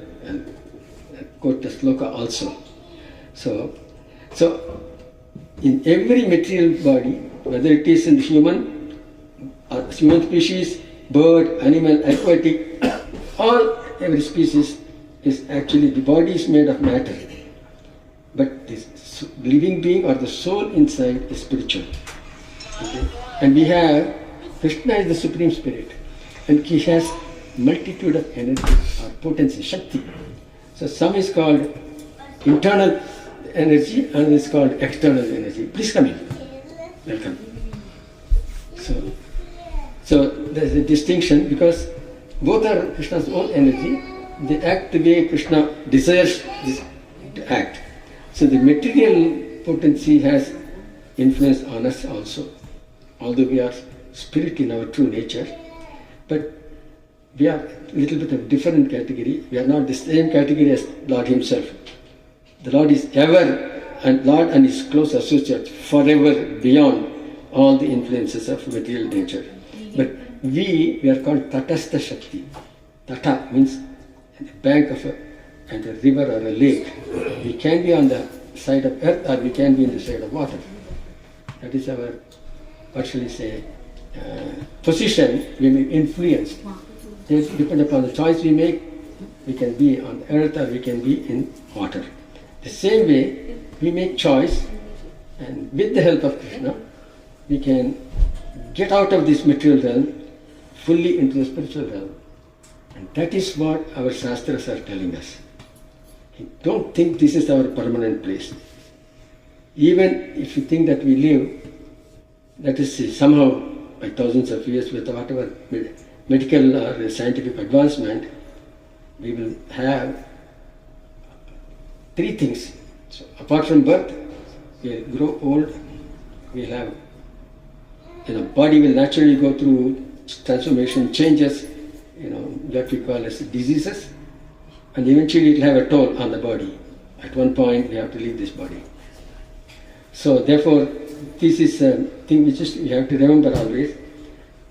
Speaker 11: quote the sloka also. So in every material body, whether it is in human species, bird, animal, aquatic, every species is actually, the body is made of matter. But this living being or the soul inside is spiritual. Okay? And we have, Krishna is the Supreme Spirit, and he has multitude of energy or potency, Shakti. So some is called internal energy and is called external energy. Please come in. Welcome. So there's a distinction because both are Krishna's own energy. They act the way Krishna desires this to act. So the material potency has influence on us also. Although we are spirit in our true nature, but we are a little bit of different category. We are not the same category as Lord himself. The Lord is ever, and Lord and his close associates forever beyond all the influences of material nature. But we are called Tatastha Shakti. Tata means the bank of a river or a lake. We can be on the side of earth or we can be on the side of water. That is our, what shall we say, position. We may be influenced. It depends upon the choice we make. We can be on earth or we can be in water. The same way, we make choice, and with the help of Krishna, we can get out of this material realm fully into the spiritual realm. And that is what our Shastras are telling us. Don't think this is our permanent place. Even if you think that we live, that is somehow by thousands of years with whatever medical or scientific advancement, we will have three things. So apart from birth, we will grow old, we have, body will naturally go through transformation, changes, what we call as diseases, and eventually it will have a toll on the body. At one point we have to leave this body. So therefore, this is a thing which we have to remember always.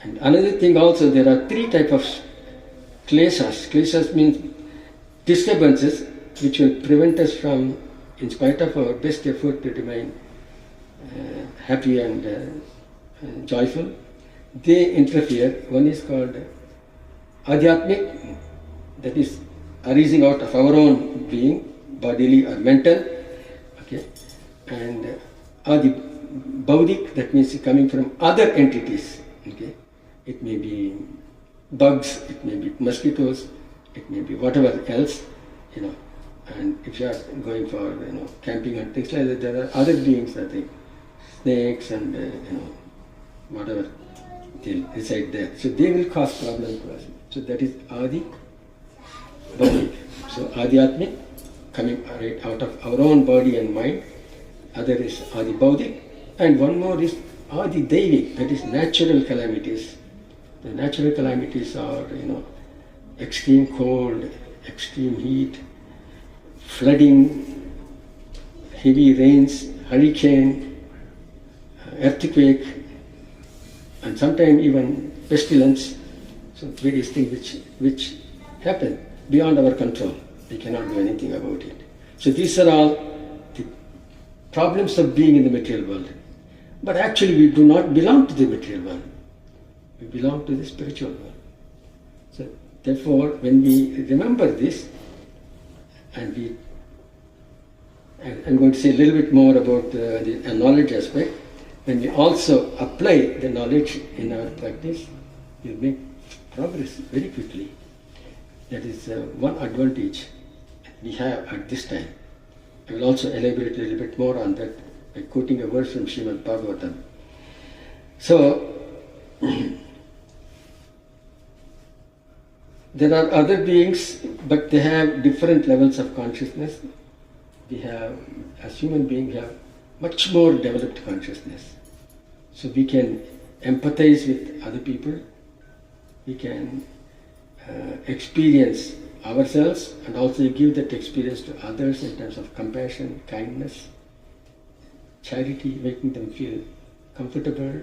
Speaker 11: And another thing also, there are three types of kleshas. Kleshas means disturbances which will prevent us from, in spite of our best effort to remain happy and joyful, they interfere. One is called adhyatmic, that is arising out of our own being, bodily or mental, okay, and adi baudik, that means coming from other entities, okay. It may be bugs, it may be mosquitoes, it may be whatever else, and if you are going for camping and things like that, there are other beings, I think, snakes and whatever, they reside there. So they will cause problems to us. So that is adi baudik. So adhyatmic, coming right out of our own body and mind. Other is adi baudik, and one more is adi daivik, that is natural calamities. The natural calamities are, extreme cold, extreme heat, flooding, heavy rains, hurricane, earthquake, and sometimes even pestilence. So various things which happen beyond our control. We cannot do anything about it. So these are all the problems of being in the material world. But actually we do not belong to the material world. We belong to the spiritual world. So therefore, when we remember this, and I'm going to say a little bit more about the knowledge aspect. when we also apply the knowledge in our practice, we'll make progress very quickly. That is one advantage we have at this time. I will also elaborate a little bit more on that by quoting a verse from Srimad Bhagavatam. So, there are other beings, but they have different levels of consciousness. We have, as human beings, we have much more developed consciousness. So we can empathize with other people, we can experience ourselves and also give that experience to others in terms of compassion, kindness, charity, making them feel comfortable,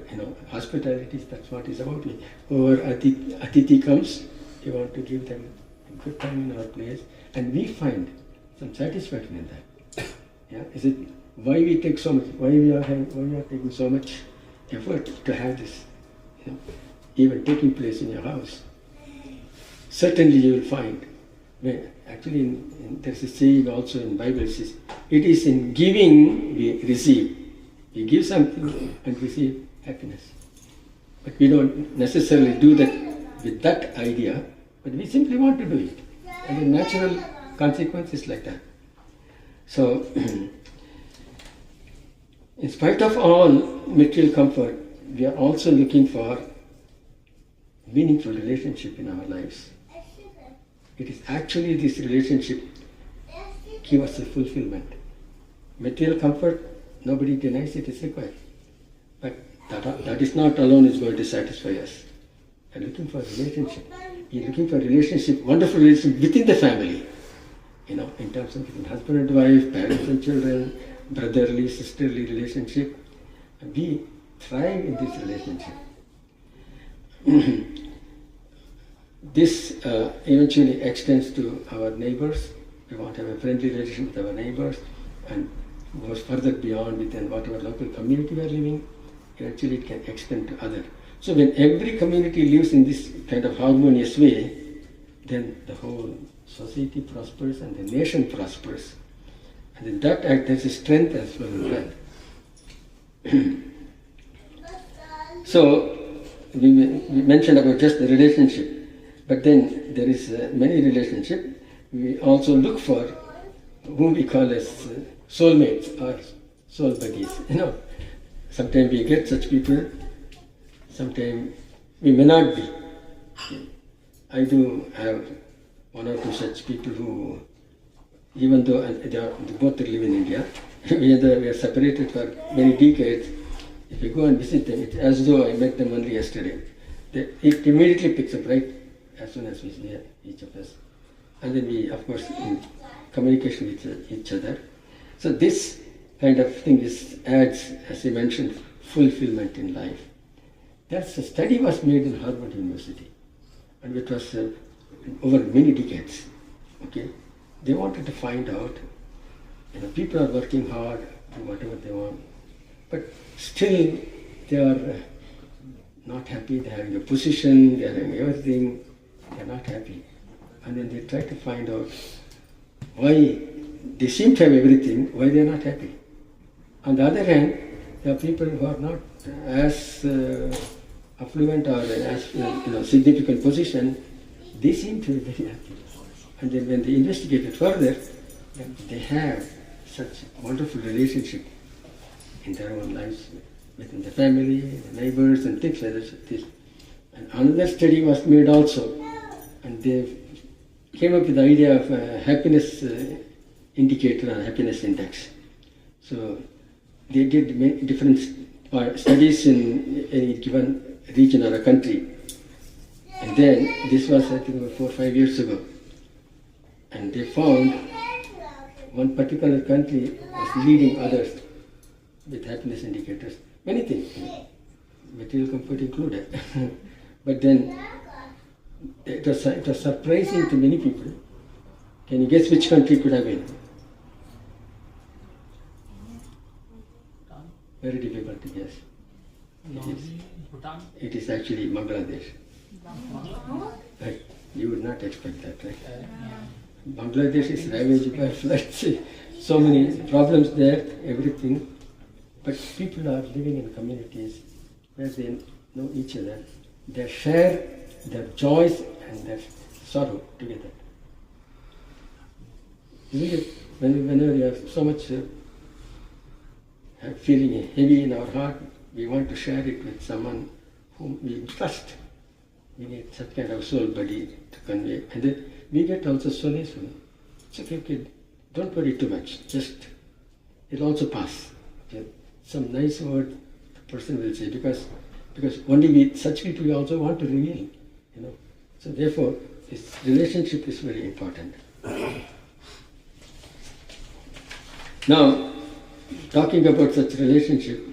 Speaker 11: hospitality, that's what it's about. Whoever Atiti comes, we want to give them a good time in our place, and we find some satisfaction in that. Yeah, is it why we take so much? Why we are taking so much effort to have this, even taking place in your house? Certainly, you will find. Actually, there's a saying also in Bible. It says, "It is in giving we receive. We give something and receive happiness." But we don't necessarily do that with that idea, but we simply want to do it. And the natural consequence is like that. So, in spite of all material comfort, we are also looking for meaningful relationship in our lives. It is actually this relationship give us a fulfillment. Material comfort, nobody denies it is required. But that is not alone is going to satisfy us. We are looking for a relationship. We are looking for a relationship, wonderful relationship within the family. In terms of between husband and wife, parents and children, brotherly, sisterly relationship. We thrive in this relationship. This eventually extends to our neighbors. We want to have a friendly relationship with our neighbors and goes further beyond within whatever local community we are living. Eventually it can extend to others. So when every community lives in this kind of harmonious way, then the whole society prospers and the nation prospers. And in that act there's a strength as well as wealth. So we mentioned about just the relationship. But then there is many relationships. We also look for whom we call as soulmates or soul buddies. Sometimes we get such people, sometimes we may not be. I do have one or two such people who, even though they both live in India, we are separated for many decades. If you go and visit them, it's as though I met them only yesterday. It immediately picks up, right? As soon as we see each of us. And then we, of course, in communication with each other. So this kind of thing adds, as I mentioned, fulfillment in life. That's a study was made in Harvard University, and it was over many decades. Okay, they wanted to find out, people are working hard, do whatever they want, but still they are not happy. They are having a position, they are having everything. They are not happy. And then they try to find out why they seem to have everything, why they are not happy. On the other hand, there are people who are not as affluent or as significant position, they seem to be very happy. And then when they investigate it further, they have such wonderful relationship in their own lives, within the family, the neighbors and things like this. And another study was made also, and they came up with the idea of a happiness indicator and happiness index. So they did different studies in any given region or a country. And then, this was I think about 4 or 5 years ago. And they found one particular country was leading others with happiness indicators. Many things, material comfort included. But then, it was surprising to many people. Can you guess which country could have been? Very difficult to guess. It is actually Bangladesh. Right. You would not expect that, right? Bangladesh is ravaged by floods. So many problems there, everything. But people are living in communities where they know each other. They share their joys and their sorrow together. Isn't it? Whenever you have so much feeling heavy in our heart, we want to share it with someone whom we trust. We need such kind of soul buddy to convey. And then we get also solace from it. It's okay, don't worry too much. Just, it'll also pass. Okay? Some nice word the person will say, because only with such people we also want to reveal. So therefore, this relationship is very important. Now, talking about such relationship,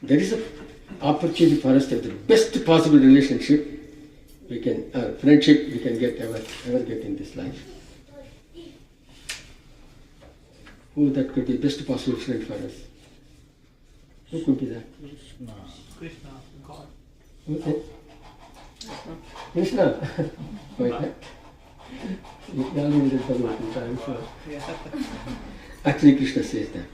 Speaker 11: there is an opportunity for us to have the best possible relationship we can, friendship we can ever get in this life. Who that could be best possible friend for us? Who could be that?
Speaker 8: Krishna, God.
Speaker 11: Okay. Krishna. Why? You already read Bhagavad Gita, I'm sure. Actually, Krishna says that.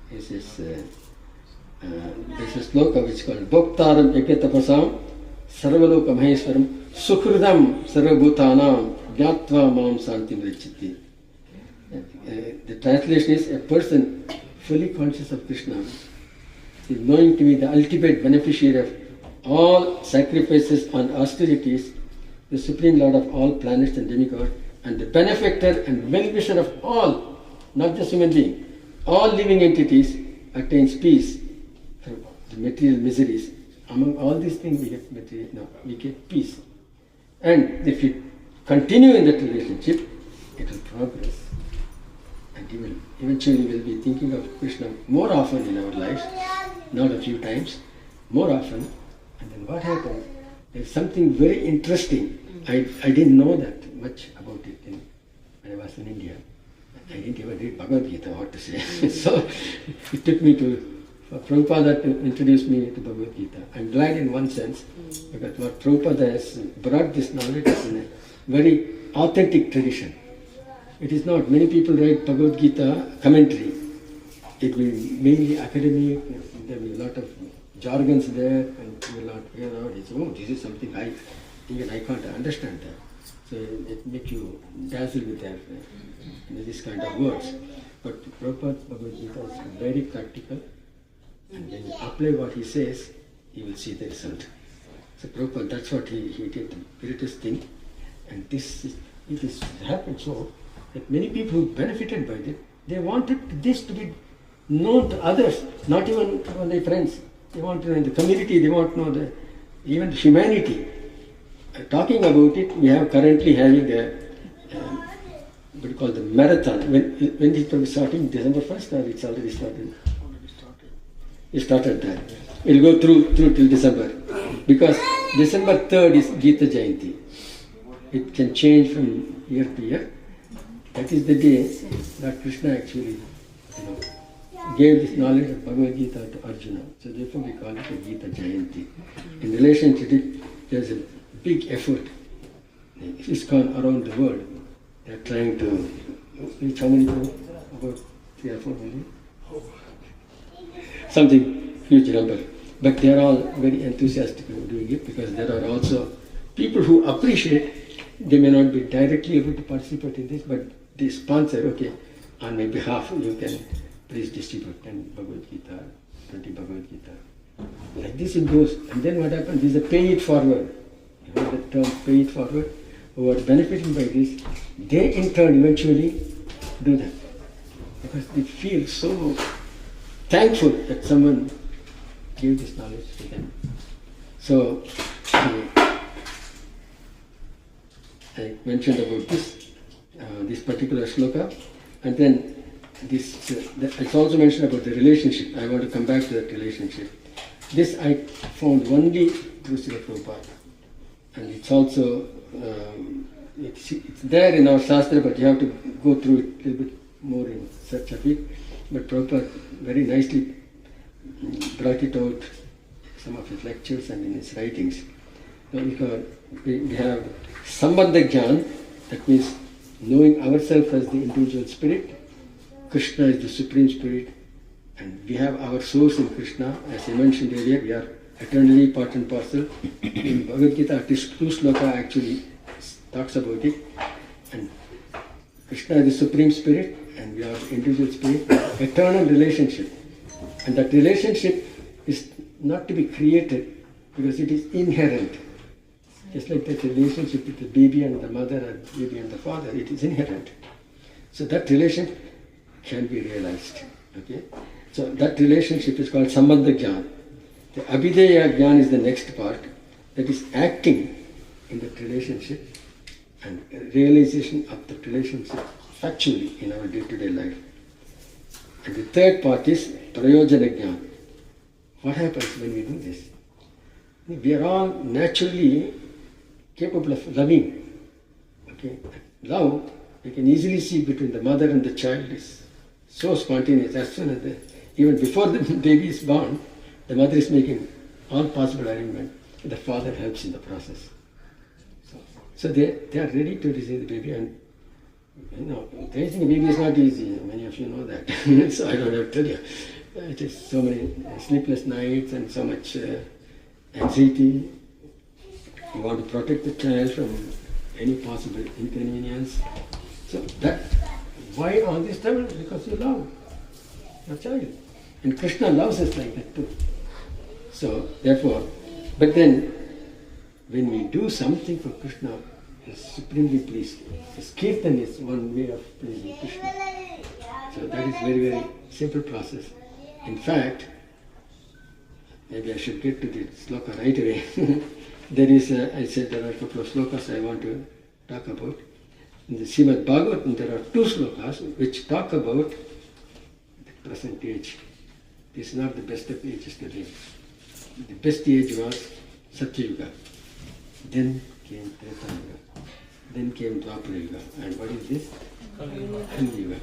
Speaker 11: He says, there's a sloka which is called Bhoktaram Ekatapasam Sarvaloka Maheswaram Sukhrudam Sarvabhutanam Gyatva Mam Santim Richiti. The translation is, a person fully conscious of Krishna is knowing to be the ultimate beneficiary of all sacrifices and austerities, the Supreme Lord of all planets and demigods, and the benefactor and well-wisher of all, not just human beings, all living entities, attains peace from the material miseries. Among all these things we get peace. And if you continue in that relationship, it will progress. And eventually we'll be thinking of Krishna more often in our lives, not a few times, more often. And then what happened? There's something very interesting. I didn't know that much about it when I was in India. I didn't even read Bhagavad Gita, what to say. So it took me for Prabhupada to introduce me to Bhagavad Gita. I'm glad in one sense, because what Prabhupada has brought this knowledge is in a very authentic tradition. It is not, many people write Bhagavad Gita commentary. It will be mainly academic, there will be a lot of jargons there, and you will not hear out, this is something even I can't understand that. So it makes you dazzle with that, this kind of words. But Prabhupada's Bhagavad Gita is very practical, and when you apply what he says, you will see the result. So Prabhupada, that's what he did, the greatest thing. And it has happened so that many people who benefited by it, they wanted this to be known to others, not even to their friends. They want to know in the community, they want to know even humanity. Talking about it, we have currently having a what you call the marathon. When it will be starting, December 1st, or it's already started? It started there. It will go through till December. Because December 3rd is Gita Jayanti. It can change from year to year. That is the day that Krishna actually gave this knowledge of Bhagavad Gita to Arjuna. So therefore we call it a Gita Jayanti. In relation to it, there's a big effort. ISKCON around the world, they are trying to reach how many people? About 3 or 4 million? Something huge number. But they are all very enthusiastic about doing it, because there are also people who appreciate. They may not be directly able to participate in this, but they sponsor, okay, on my behalf you can please distribute 10 Bhagavad Gita, 20 Bhagavad Gita. Like this it goes. And then what happens is a pay it forward. You know the term pay it forward? Who are benefiting by this, they in turn eventually do that. Because they feel so thankful that someone gave this knowledge to them. So, I mentioned about this particular sloka, and then it's also mentioned about the relationship. I want to come back to that relationship. This I found only through Srila Prabhupada, and it's also it's there in our Shastra, but you have to go through it a little bit more in search of it. But Prabhupada very nicely brought it out, some of his lectures and in his writings. So we have Sambandha Jnana, that means knowing ourselves as the individual spirit, Krishna is the Supreme Spirit, And we have our source in Krishna. As I mentioned earlier, we are eternally part and parcel. In Bhagavad Gita, at least 2 sloka actually talks about it. And Krishna is the Supreme Spirit and we are individual spirit. Eternal relationship. And that relationship is not to be created because it is inherent. Just like that relationship with the baby and the mother and baby and the father, it is inherent. So that relation can be realized. Okay? So that relationship is called Sambandha Jnana. The Abhideya Jnana is the next part, that is acting in that relationship and realization of that relationship factually in our day-to-day life. And the third part is Prayojana Jnana. What happens when we do this? We are all naturally capable of loving. Okay? Love, you can easily see between the mother and the child is so spontaneous. As soon as even before the baby is born, the mother is making all possible arrangements. The father helps in the process. So they are ready to receive the baby, and raising a baby is not easy. Many of you know that. So I don't have to tell you. It is so many sleepless nights and so much anxiety. You want to protect the child from any possible inconvenience. So that, why all this trouble? Because you love your child. And Krishna loves us like that too. So therefore, but then when we do something for Krishna, he is supremely pleased. His kirtan is one way of pleasing Krishna. So that is very, very simple process. In fact, maybe I should get to the sloka right away. There is, I said there are a couple of slokas I want to talk about. In the Srimad Bhagavatam, there are 2 slokas which talk about the present age. This is not the best of ages today. The best age was Satya Yuga. Then came Treta Yuga. Then came Dwapara Yuga. And what is this? Kali Yuga.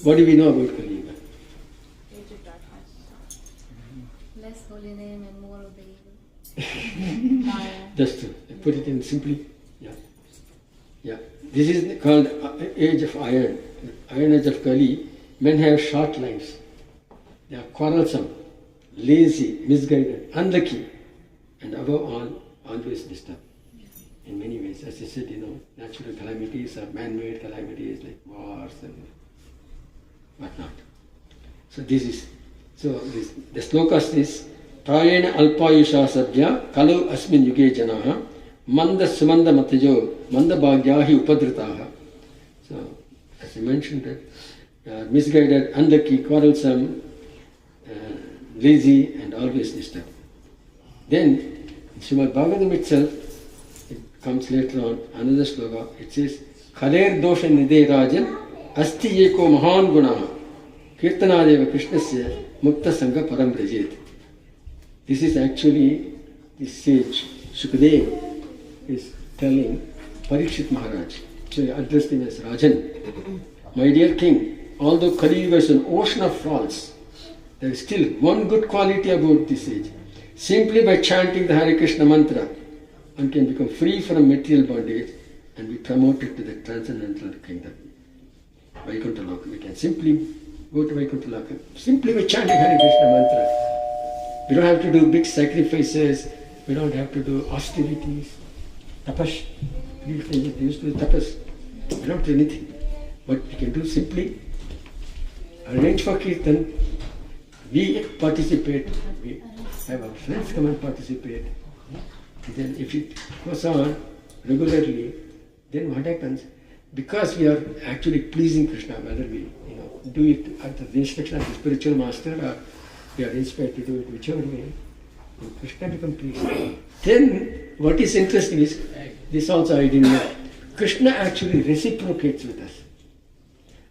Speaker 11: What do we know about Kali Yuga?
Speaker 7: Less holy name and more of the evil.
Speaker 11: Just to put it in simply, yeah. This is called age of iron. Iron age of Kali. Men have short lives. They are quarrelsome, lazy, misguided, unlucky, and above all, always disturbed. In many ways, as I said, natural calamities or man-made calamities like wars and whatnot. So the slokas is Prayena alpayusha sabhya kalau asmin yuge janaha manda sumanda matajo manda bhagyahi upadritaha. So, as I mentioned, that misguided, unlucky, quarrelsome, lazy, and always disturbed. Then, in Srimad Bhagavatam itself, it comes later on, another sloka, it says, Khaler dosha nide rajan asti eko mahan gunaha kirtanadeva krishnasya mukta sangha param brajet. This is actually the sage Shukadeva is telling Parikshit Maharaj. So he addressed him as Rajan. My dear king, although Kali Yuga is an ocean of faults, there is still one good quality about this age. Simply by chanting the Hare Krishna mantra, one can become free from material bondage and be promoted to the transcendental kingdom. Vaikuntha Loka. We can simply go to Vaikuntha Loka simply by chanting Hare Krishna mantra. We don't have to do big sacrifices. We don't have to do austerities. Tapas. We used to do tapas. We don't do anything. But we can do simply arrange for kirtan. We participate. We have our friends come and participate. And then if it goes on regularly, then what happens? Because we are actually pleasing Krishna, whether we do it at the instruction of the spiritual master or we are inspired to do it whichever way, Krishna becomes pleased. Then what is interesting is, this also I didn't know, Krishna actually reciprocates with us.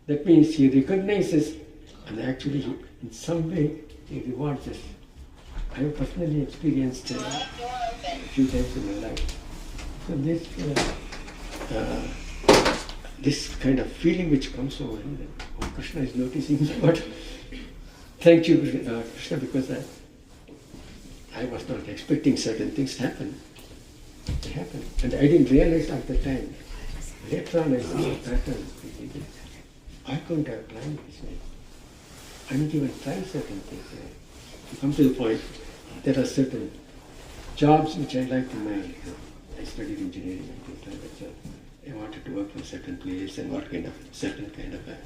Speaker 11: That means he recognizes and actually in some way he rewards us. I have personally experienced a few times in my life. So this kind of feeling which comes over, that Krishna is noticing me, but thank you Krishna, because I was not expecting certain things to happen. They happened. And I didn't realize at the time. Later on I saw the pattern. I couldn't have planned this way. I didn't even try certain things. To come to the point, there are certain jobs which I liked in my, I studied engineering and things like that. So I wanted to work in a certain place and what kind of, certain kind of a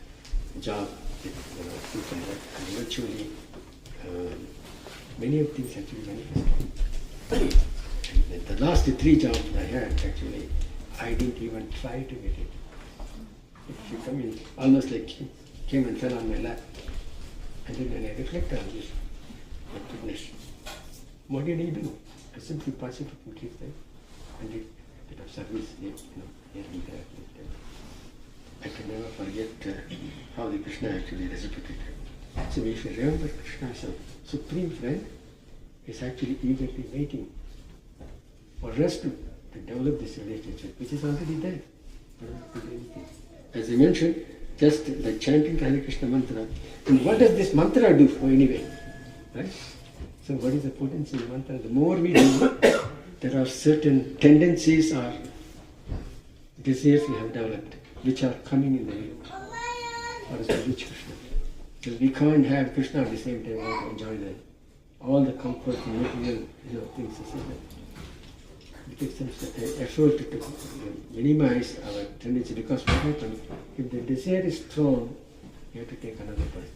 Speaker 11: job, things like that. And eventually, many of things actually manifested. And the last 3 jobs I had, actually, I didn't even try to get it. If you come in, almost like came and fell on my lap. And then when I reflect on this, my goodness, what did he do? I simply participated in Kirtan and did a bit of service, here and there. I can never forget how the Krishna actually reciprocated. So if you remember Krishna as a supreme friend, is actually eagerly waiting for us to develop this relationship, which is already there. As I mentioned, just like chanting Hare Krishna mantra. And what does this mantra do for anyway? Right? So what is the potency of mantra? The more we do, there are certain tendencies or desires we have developed, which are coming in the way for us to reach Krishna. So we can't have Krishna at the same time and enjoy all the comfort and material things. It takes some effort to minimize our tendency, because what happens, if the desire is strong, you have to take another path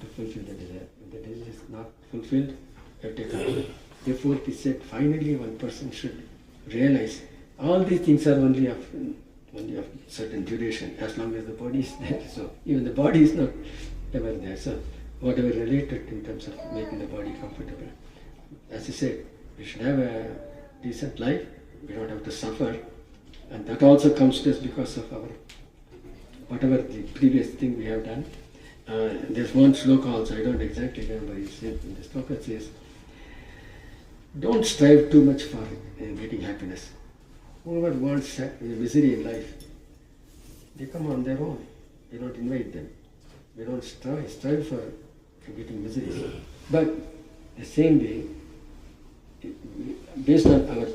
Speaker 11: to fulfill the desire. If the desire is not fulfilled, you have to take another. Therefore, it is said, finally one person should realize all these things are only of certain duration, as long as the body is there. So even the body is not ever there. So whatever related in terms of making the body comfortable. As I said, we should have a decent life, we don't have to suffer, and that also comes to us because of our, whatever the previous thing we have done. There's one sloka also, I don't exactly remember, the sloka says, don't strive too much for getting happiness. Whoever wants misery in life, they come on their own, we don't invite them. We don't strive for getting misery. But the same way, based on our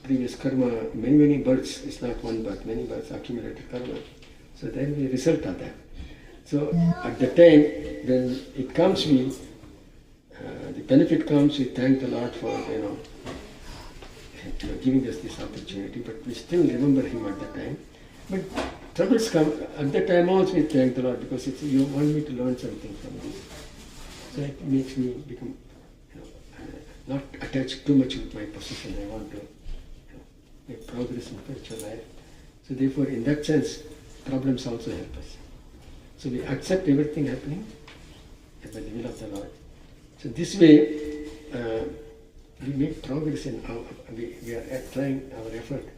Speaker 11: previous karma, many births, it's not one birth, many births accumulated karma. So there will be a result of that. So at the time when it comes, the benefit comes, we thank the Lord for giving us this opportunity, but we still remember Him at that time. But troubles come, at that time also we thank the Lord, because you want me to learn something from this. So it makes me become not attached too much with my position. I want to make progress in spiritual life. So therefore, in that sense, problems also help us. So we accept everything happening by the will of the Lord. So this way, we make progress in we are trying our effort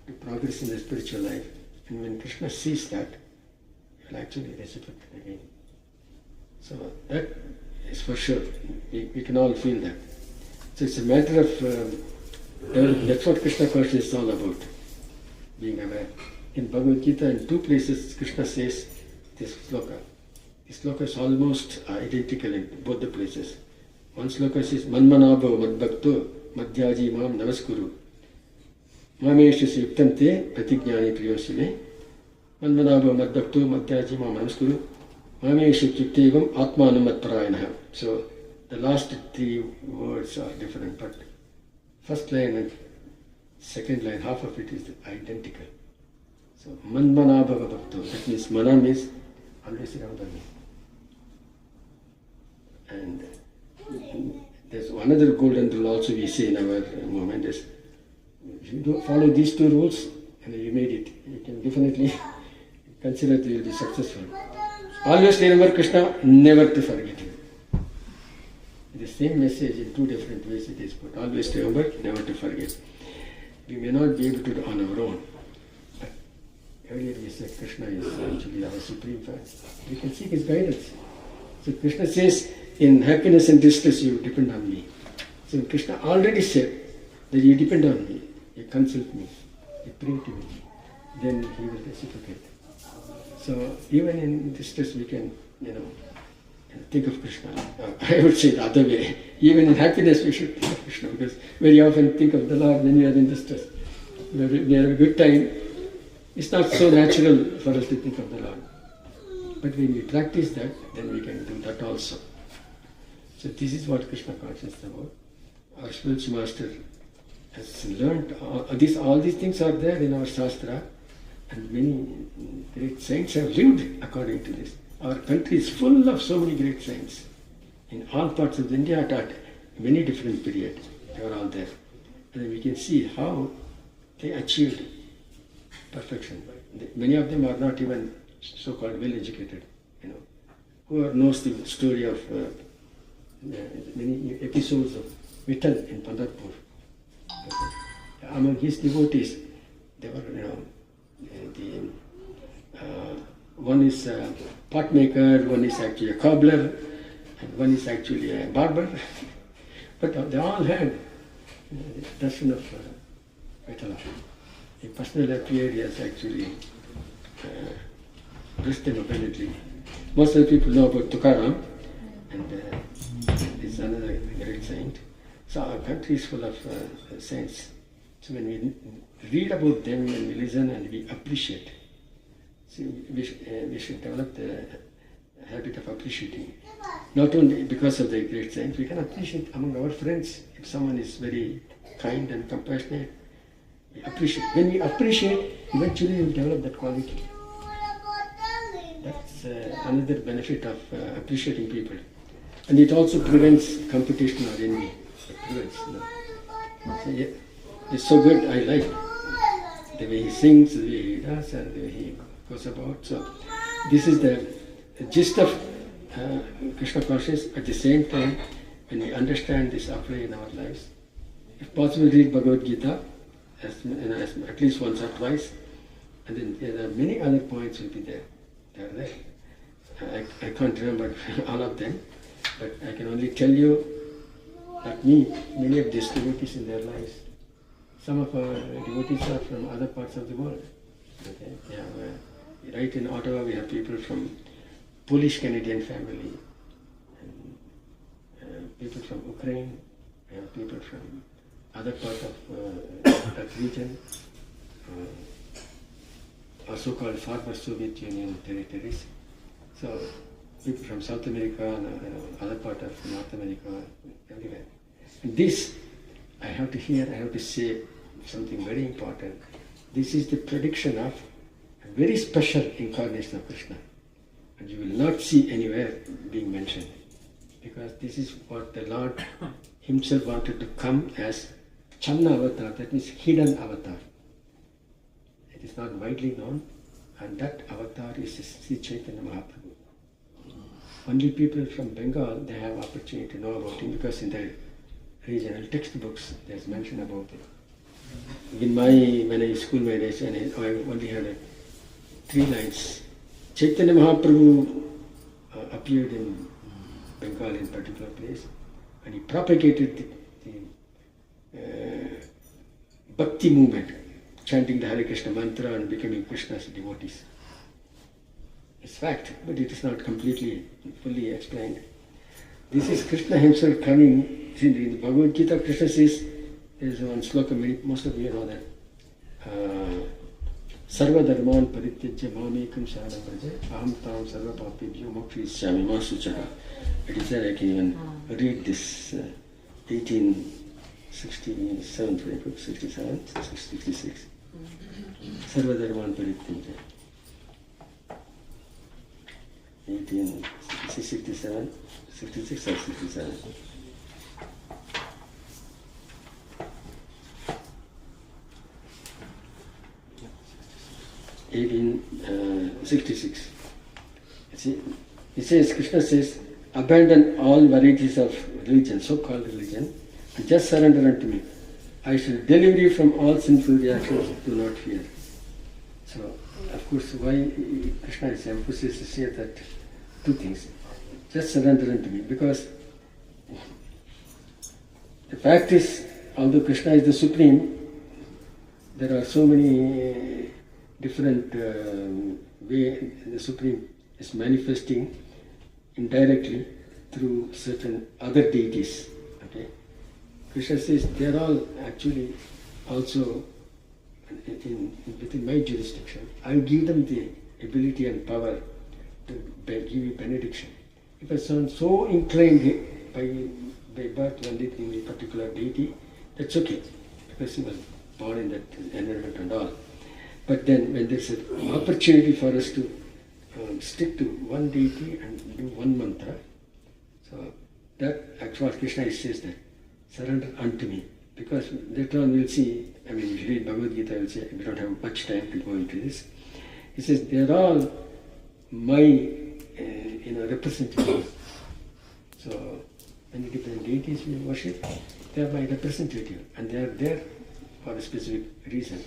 Speaker 11: to progress in the spiritual life. And when Krishna sees that, he will actually reciprocate again. So that is for sure. We can all feel that. So it's a matter of that's what Krishna consciousness is all about, being aware. In Bhagavad Gita, in 2 places, Krishna says this sloka. This sloka is almost identical in both the places. One sloka says, Manmanabha madbhakto madhyaji mam namaskuru. Mameshya yuktam te pratignyani priyosime. Manmanabha madbhakto madhyaji mam namaskuru. Mameshya yuktevam atmanam matparayanaha. So the last 3 words are different, but first line and second line, half of it is identical. So, manmana bhava bhakto, that means mana means always remember me. And there's another golden rule also we say in our movement is, if you do follow these 2 rules and you made it, you can definitely consider that you will be successful. Always remember Krishna, never to forget Him. The same message in 2 different ways it is put. Always remember, never to forget. We may not be able to do on our own. But earlier we said Krishna is actually our supreme friend. We can seek His guidance. So Krishna says, in happiness and distress you depend on me. So Krishna already said that you depend on me, you consult me, you pray to me, then He will reciprocate. So even in distress we can, think of Krishna. I would say the other way. Even in happiness we should think of Krishna, because very often think of the Lord when we are in distress. When we have a good time, it's not so natural for us to think of the Lord. But when we practice that, then we can do that also. So this is what Krishna consciousness is about. Our spiritual master has learned all these things are there in our Shastra, and many great saints have lived according to this. Our country is full of so many great saints. In all parts of India at many different periods, they are all there. And then we can see how they achieved perfection. Many of them are not even so-called well-educated, Who knows the story of many episodes of Vittal in Pandharpur. Among his devotees, there were, one is a pot maker, one is actually a cobbler, and one is actually a barber. But they all had darshan of Vitala. He personally appeared as actually dressed them abundantly. Most of the people know about Tukaram, and is another great saint. So our country is full of saints. So when we read about them and we listen and we appreciate, we should develop the habit of appreciating. Not only because of the great saints, we can appreciate among our friends. If someone is very kind and compassionate, we appreciate. When we appreciate, eventually we will develop that quality. That's another benefit of appreciating people. And it also prevents competition or envy. It prevents. So, yeah, it's so good, I like the way he sings, the way he does, and the way he goes about. So this is the gist of Krishna consciousness. At the same time, when we understand this apply in our lives, if possible, read Bhagavad Gita at least once or twice, and then there are many other points will be there. They are there. I can't remember all of them, but I can only tell you that many of these devotees in their lives, some of our devotees are from other parts of the world. Okay? We have, right in Ottawa, we have people from Polish-Canadian family, and people from Ukraine, we have people from other parts of that region, or so-called former Soviet Union territories. So people from South America and other part of North America, everywhere. And this, I have to say something very important. This is the prediction of a very special incarnation of Krishna. And you will not see anywhere being mentioned. Because this is what the Lord himself wanted to come as Channa avatar, that means hidden avatar. It is not widely known, and that avatar is Sri Chaitanya Mahaprabhu. Only people from Bengal, they have opportunity to know about him because in their regional textbooks there's mention about it. In when I school my days, and I only had 3 lines. Chaitanya Mahaprabhu appeared in Bengal in particular place, and he propagated the Bhakti movement, chanting the Hare Krishna mantra and becoming Krishna's devotees. It's fact, but it is not completely, fully explained. This is Krishna himself coming. In the Bhagavad Gita, Krishna says, there is one sloka, most of you know that. Sarva dharman parityajya mamekam sharanam vraja aham tam sarva papibhyo mokshishyami ma suchaka. It is there, I can even read this 1867, 67, 66. Sarva dharman parityajya. 1867, 66 or 67. See, he says, Krishna says, abandon all varieties of religion, so-called religion, and just surrender unto me. I shall deliver you from all sinful reactions, do not fear. So, of course, why Krishna is emphasized to say that 2 things. Just surrender unto me, because the fact is, although Krishna is the Supreme, there are so many different ways the Supreme is manifesting indirectly through certain other deities. Okay? Krishna says they are all actually also within my jurisdiction. I will give them the ability and power to give you benediction. If a son so inclined by birth only in a particular deity, that's okay, because he was born in that environment and all. But then when there's an opportunity for us to stick to one deity and do one mantra, so that actually Krishna says that, surrender unto me. Because later on we'll see, I mean, if you read Bhagavad Gita, we'll see, we don't have much time to go into this. He says, they're all my representatives. So many different deities we worship, they are my representative, and they are there for a specific reason.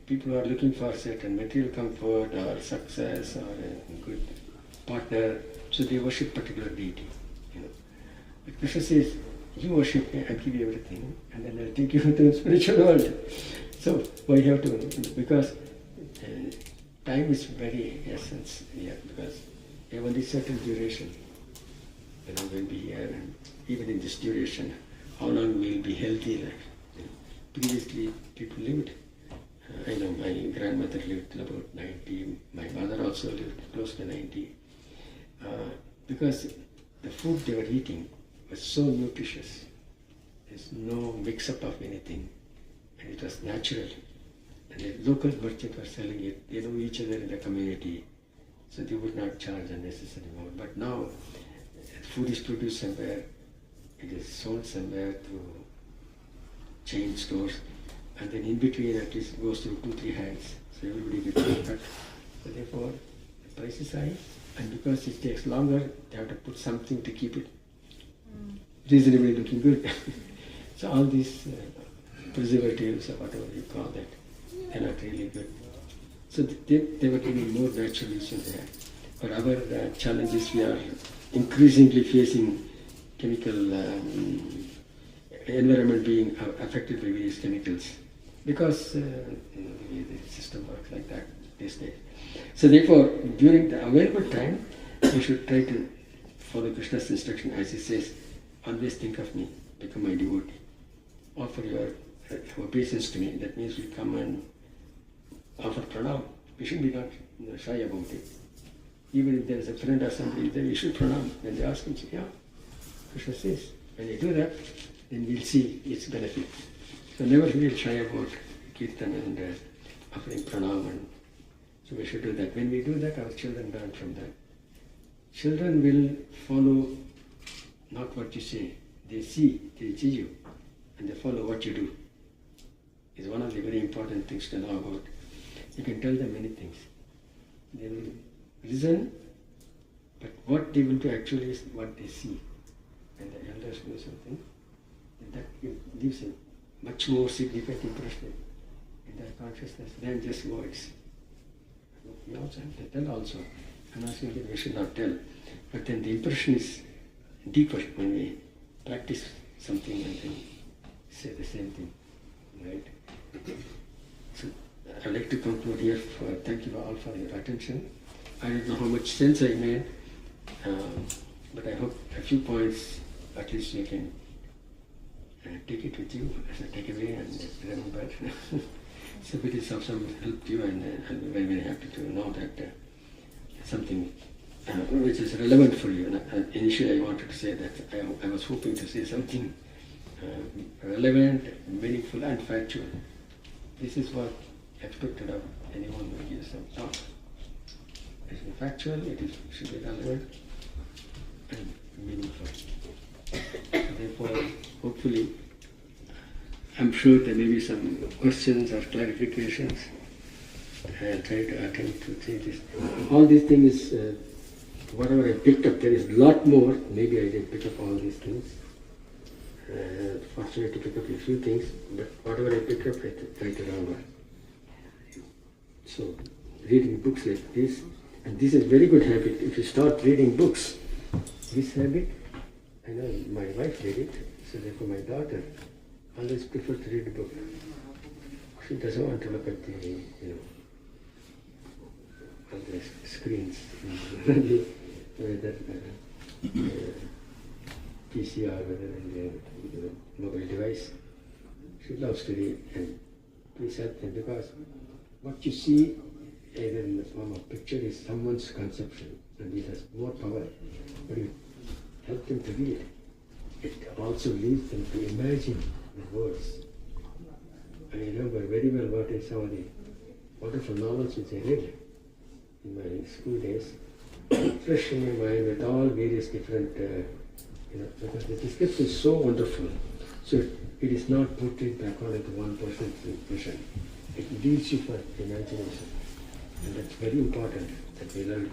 Speaker 11: People who are looking for certain material comfort or success or a good partner, so they worship particular deity. But Krishna says, you worship me, I'll give you everything, and then I'll take you to the spiritual world. So we have to, because time is very essence here, because we have only certain duration. We'll be here, and even in this duration, how long we'll be healthy. Previously, people lived. I know my grandmother lived till about 90. My mother also lived close to 90. Because the food they were eating was so nutritious. There's no mix-up of anything. And it was natural. And the local merchants were selling it. They know each other in the community. So they would not charge unnecessary more. But now, food is produced somewhere. It is sold somewhere through chain stores. And then in between at least goes to 2-3 hands. So everybody gets a cut. So therefore, the price is high. And because it takes longer, they have to put something to keep it reasonably looking good. So all these preservatives or whatever you call that, they're not really good. So they were giving more natural use in there. For our challenges, we are increasingly facing chemical environment being affected by various chemicals, because the system works like that these days. So therefore, during the available time, we should try to follow Krishna's instruction, as he says, always think of me, become my devotee. Offer your obeisance to me. That means we come and offer pranam. We should be not shy about it. Even if there is a friend or somebody there, we should pranam. When they ask him, yeah, Krishna says, when you do that, then we'll see its benefit. So never feel shy about kirtan and offering pranam. And so we should do that. When we do that, our children learn from that. Children will follow not what you say. They see you, and they follow what you do. It's one of the very important things to know about. You can tell them many things. They will listen, but what they will do actually is what they see. When the elders do something, that leaves a much more significant impression in their consciousness than just words. We also have to tell also. I'm not saying that we should not tell, but then the impression is deeper when we practice something and then say the same thing, right? So I'd like to conclude here. Thank you all for your attention. I don't know how much sense I made, but I hope a few points at least you can take it with you as a takeaway and remember. So if it is of some help to you, and I'll be very, very happy to know that something which is relevant for you. Initially I wanted to say that I was hoping to say something relevant, meaningful and factual. This is what I expected of anyone who gives some talk. It should be factual, should be relevant and meaningful. Therefore, hopefully, I'm sure there may be some questions or clarifications. I'll try to attempt to say this. All these things, whatever I picked up, there is a lot more. Maybe I didn't pick up all these things. Fortunate to pick up a few things, but whatever I picked up, I try to remember. So, reading books like this, and this is a very good habit. If you start reading books, this habit, I know my wife did it, so therefore my daughter always prefers to read a book. She doesn't want to look at the, all the screens, whether PC or whether the mobile device. She loves to read, and please help them, because what you see either in the form of picture, is someone's conception, and it has more power. But you help them to read. It also leads them to imagine the words. I remember very well what is some of the wonderful novels which I read in my school days, fresh in my mind with all various different, because the script is so wonderful. So it is not portrayed according to one person's vision. It leads you for imagination. And that's very important that we learn.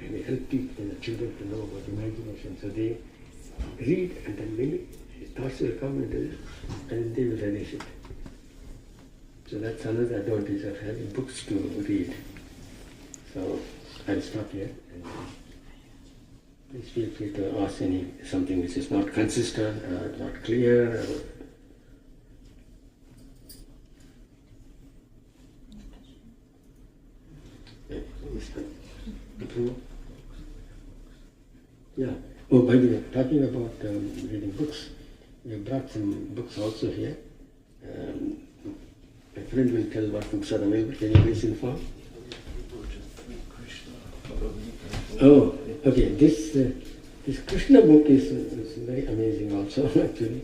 Speaker 11: And we help people and the children to know about imagination. So they read and then maybe thoughts will come into it and they will relish it. So that's another advantage of having books to read. So I'll stop here. And please feel free to ask something which is not consistent or not clear. Yeah. Oh, by the way, talking about reading books, we brought some books also here. My friend will tell what books are available. Can you please inform? Oh, okay. This Krishna book is very amazing also. Actually,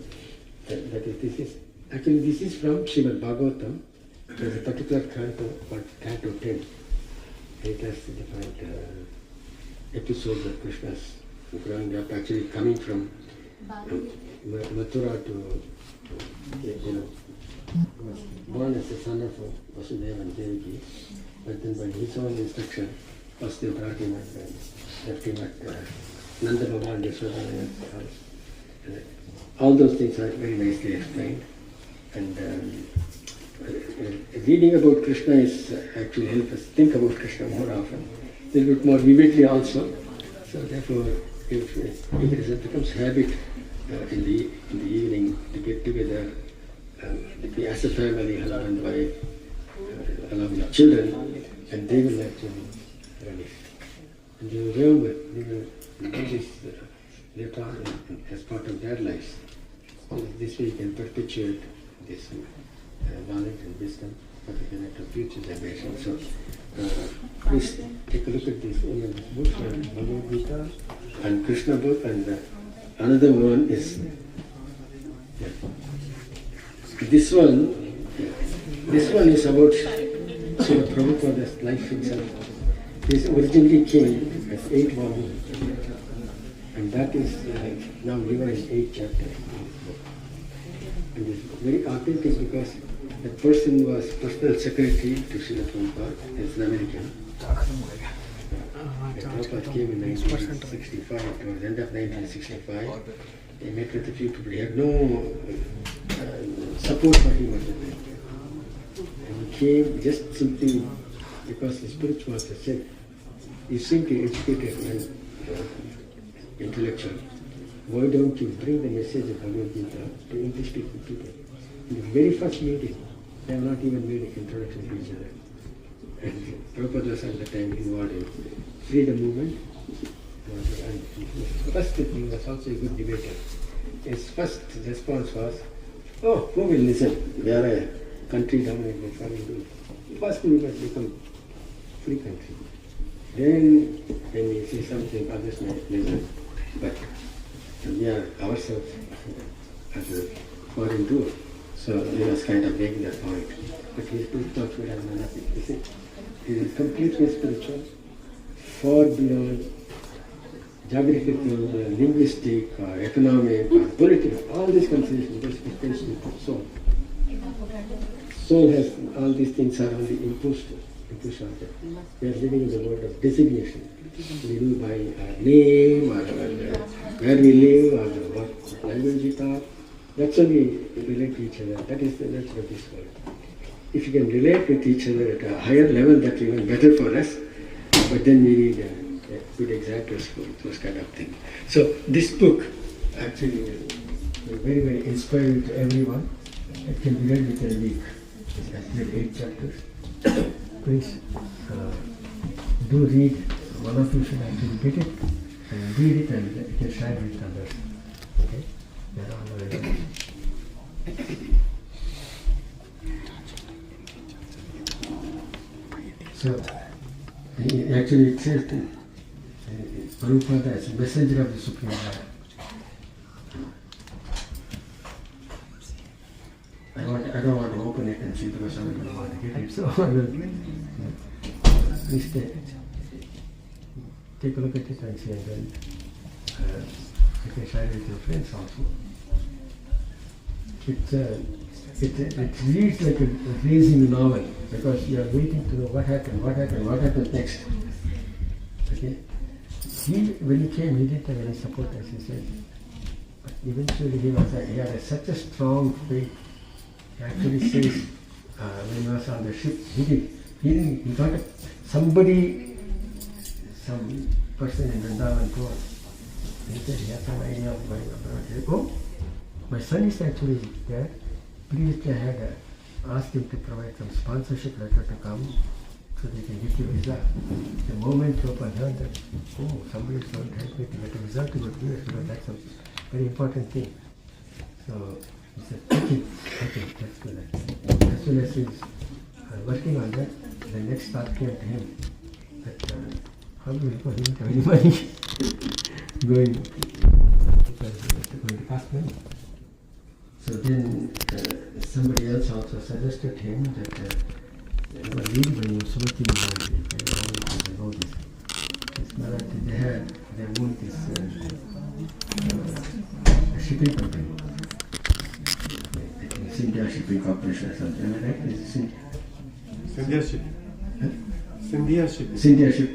Speaker 11: this is from Srimad Bhagavatam. There's a particular canto called Canto 10. It has different episodes of Krishna's growing up, actually coming from Mathura to was born as a son of Vasudeva and Devaki, but then by his own instruction, first they brought him and left him at Nanda Baba and Yashoda house. All those things are very nicely explained. And reading about Krishna is actually help us think about Krishna more often, a little bit more vividly also. So therefore, if it becomes habit in the evening to get together, as a family, husband, wife, along with children, and they will actually relish. And they will remember, they will do this later on as part of their lives. So this way you can perpetuate this knowledge and wisdom for the benefit of future generations. So please take a look at this book, Bhagavad Gita and Krishna book, and another one is this one is about Srila Prabhupada's life itself. This originally came as 8 volumes, and that is now given in 8 chapters. And it's very authentic because the person was personal secretary to Srila Prabhupada, he's an American. Prabhupada came in 1965, towards the end of 1965. He met with a few people. He had no support for him at the time. And he came just simply because the spiritual master said, you seem to be educated and intellectual. Why don't you bring the message of Bhagavad Gita to English-speaking people? In the very first meeting, they have not even made an introduction to each other. And Prabhupada was at the time involved in freedom movement. And first thing was also a good debater. His first response was, oh, who will listen? We are a country dominated by foreign. First we must become free country. Then when we see something, others may listen. But we are ourselves as a foreign rule. So he was kind of making that point. But his spiritual freedom has nothing. You see, he is completely spiritual, far beyond geographical, linguistic, economic, political, all these considerations, just attention to soul. Soul has all these things are only imposed on them. We are living in the world of designation. We live by our name, or where we live, or what language we talk. That's how we relate to each other. That is the nature of this world. If you can relate with each other at a higher level, that's even better for us. But then we need good examples for those kind of things. So this book actually is very, very inspiring to everyone. It can be read within a week. It's actually 8 chapters. Please do read. One of you should actually get it and read it and you can share it with others. Okay? They are all available. So, actually it says Prabhupada as a messenger of the Supreme Lord. I don't want to open it and see because I don't want to get it. So I will please take a look at it and see, and then you can share it with your friends also. It reads like a reading novel because you are waiting to know what happened next. Okay? When he came, he didn't have any support, as he said. But eventually he had such a strong faith. He actually says, when he was on the ship, he got some person in Vrindavan told us. He said he had some idea of going abroad. Oh, my son is actually there. Previously I had asked him to provide some sponsorship letter to come so they can get you a visa. The moment Prabhupada heard that, oh, somebody is going to help me to get a visa to go to US, because that's a very important thing. So he said, okay, let's do that. As soon as he's working on that, the next thought came to him that how will he didn't have any money going to cost money. So then somebody else also suggested to him that Sumati about this. It's not that they own this shipping company. India Shipping Corporation or something, am I right? Is it
Speaker 2: India Ship.
Speaker 11: Huh?
Speaker 2: India Ship.
Speaker 11: India Ship.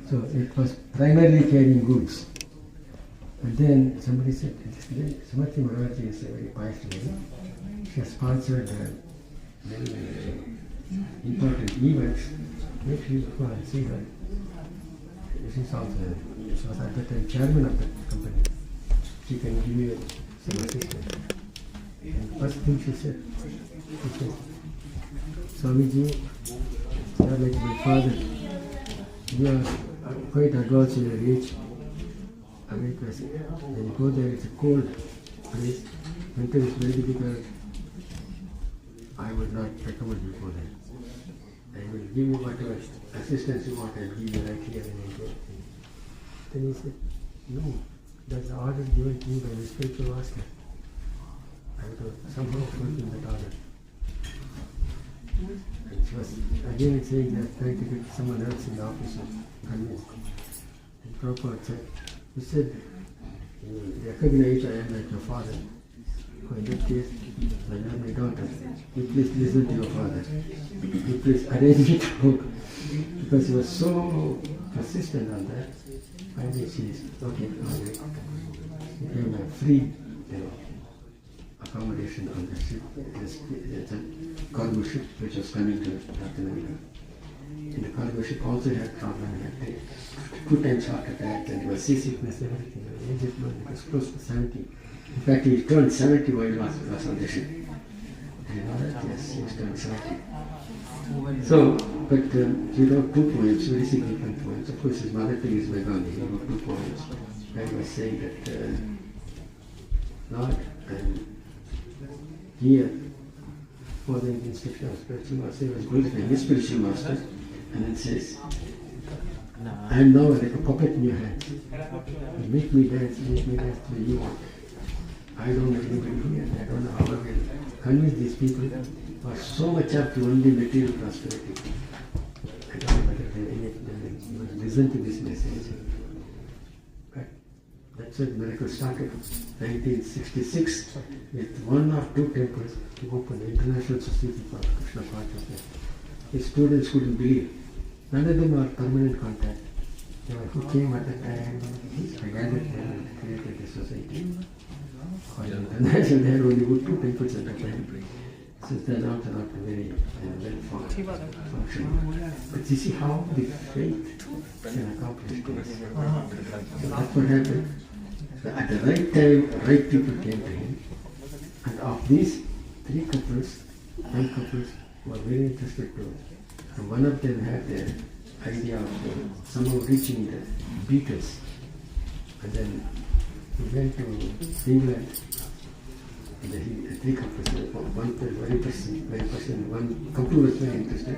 Speaker 11: So it was primarily carrying goods. And then somebody said, Sumati Maharaji is a very pious lady. She has sponsored many important events. Maybe you go and see her. She's also, she was at that time chairman of the company. She can give you some assistance. And first thing she said, Swamiji, you are like my father. You are quite advanced in your age. America, when you go there, it's a cold place. Winter is very difficult. I would not recommend you go there. I will give you whatever assistance you want. I will give you right here in India. Then he said, no, that's the order given to me by the spiritual master. I have to somehow fulfill that order. And she was again saying that, trying to get someone else in the office to convince. And Prabhupada said, you said, you recognize I am like your father. So in that case, I am my daughter. You please listen to your father. You please arrange it out. Because he was so persistent on that. Finally she is, okay, he gave me a free accommodation on the ship. It's a cargo ship which was coming to North America. And the cargo ship also had problem. He had 2 times heart attack, and he was seasickness, everything. He was close to 70. In fact, he turned 70 while he was on the ship. And you know that? Yes, he was turned 70. So, but he wrote 2 poems, very significant poems. Of course, his mother tongue is Bengali. He wrote 2 poems. And he was saying that, Lord, here, for the instruction of spiritual master, he was going to his spiritual master, and then says, I am now like a puppet in your hands. You make me dance the way you want. I don't know anybody here. I don't know how I will convince these people who are so much up to only material prosperity. I don't know whether they will listen to this message. But that's why the miracle started. 1966 with 1 or 2 temples to open the International Society for Krishna Consciousness. His students couldn't believe. None of them are permanent contact. They were who came at the time, I gathered them and created the society. So they had only 2 temples at the time. So they're not very well functioning. But you see how the faith can accomplish this. So that's what happened. So at the right time, right people came to him. And of these 3 couples, 1 couples were very interested to. And one of them had the idea of somehow reaching the Beatles. And then he went to England. And the 3 couples, one very person, one couple was very interested.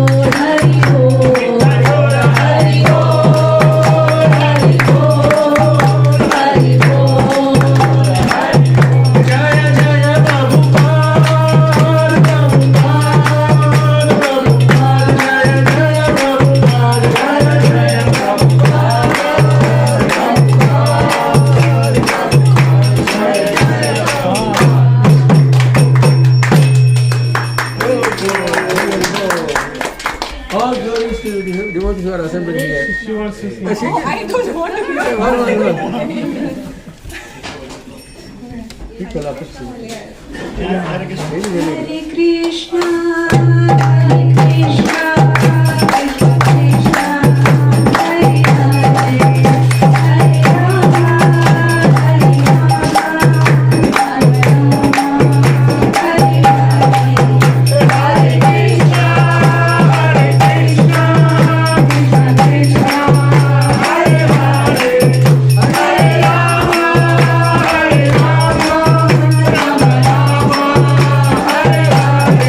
Speaker 6: All glories to the devotees who are assembled here.
Speaker 5: She wants to see.
Speaker 6: I don't want to be there. One. People are pushing.
Speaker 5: Hare Krishna.
Speaker 7: Hare Krishna, Hare Krishna, Krishna Krishna, Hare Hare, Hare Rama, Hare Rama, Hare Rama, Hare Hare, Hare Krishna, Hare Krishna, Krishna Krishna, Hare Hare, Hare Rama, Hare Rama, Rama Rama, Hare Hare.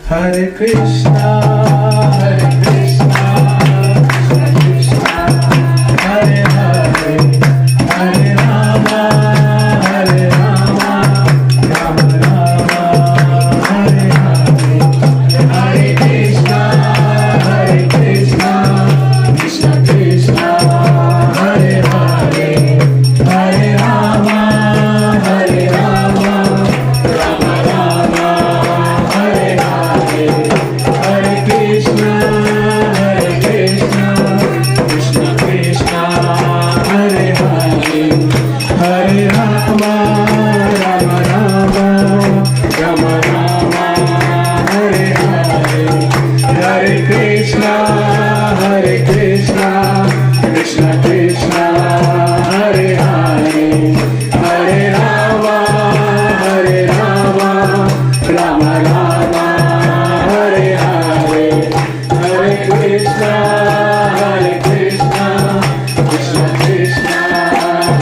Speaker 10: Hare Krishna, Hare Krishna, Krishna Krishna, Hare Hare, Hare Rama, Hare Rama, Rama Rama, Hare Hare, Hare Krishna, Hare Krishna, Krishna Krishna, Hare Hare, Hare Rama, Hare Rama, Rama Rama, Hare Hare, Hare Krishna, Hare Krishna, Krishna Krishna, Hare Hare, Hare Rama, Rama Rama, Rama Rama, Hare Hare, Hare Krishna, Hare Krishna, Krishna Krishna, Hare Hare, Hare Rama, Hare Rama, Rama Rama, Hare Hare, Hare Krishna, Hare Krishna, Krishna Krishna,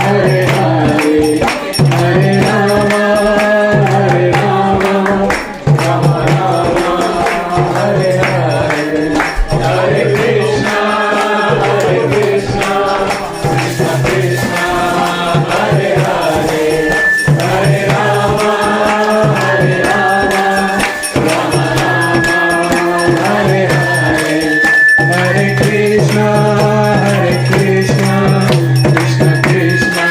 Speaker 10: Hare Hare, Hare Rama, Hare Rama, Rama Rama, Hare Hare, Hare Krishna, Hare Krishna, Krishna Krishna, Hare Hare, Hare Rama, Hare Rama, Rama Rama, Hare Hare, Hare Krishna, Hare Krishna, Krishna Krishna,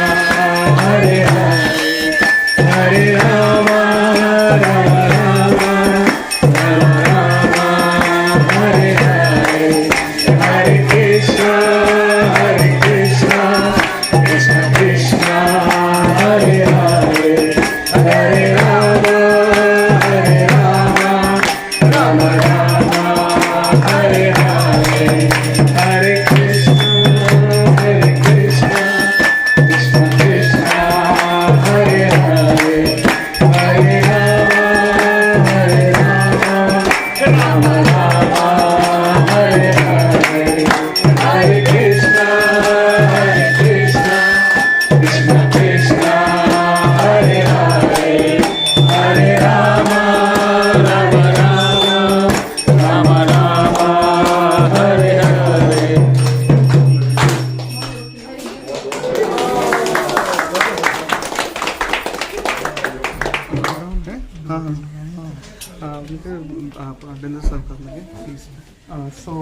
Speaker 10: Hare Hare, Hare Rama, Rama Rama, Rama Rama, Hare Hare, Hare Krishna, Hare Krishna, Krishna Krishna, Hare Hare, Hare Rama, Hare Rama, Rama Rama, Hare Hare, Hare Krishna, Hare Krishna, Krishna Krishna, Hare Hare, Hare Rama, Hare Rama, Rama Rama, Hare Hare, Hare Krishna, Hare Krishna, Krishna Krishna, Hare Hare, Hare Rama, Rama Rama, Rama Rama, Hare Hare.
Speaker 5: So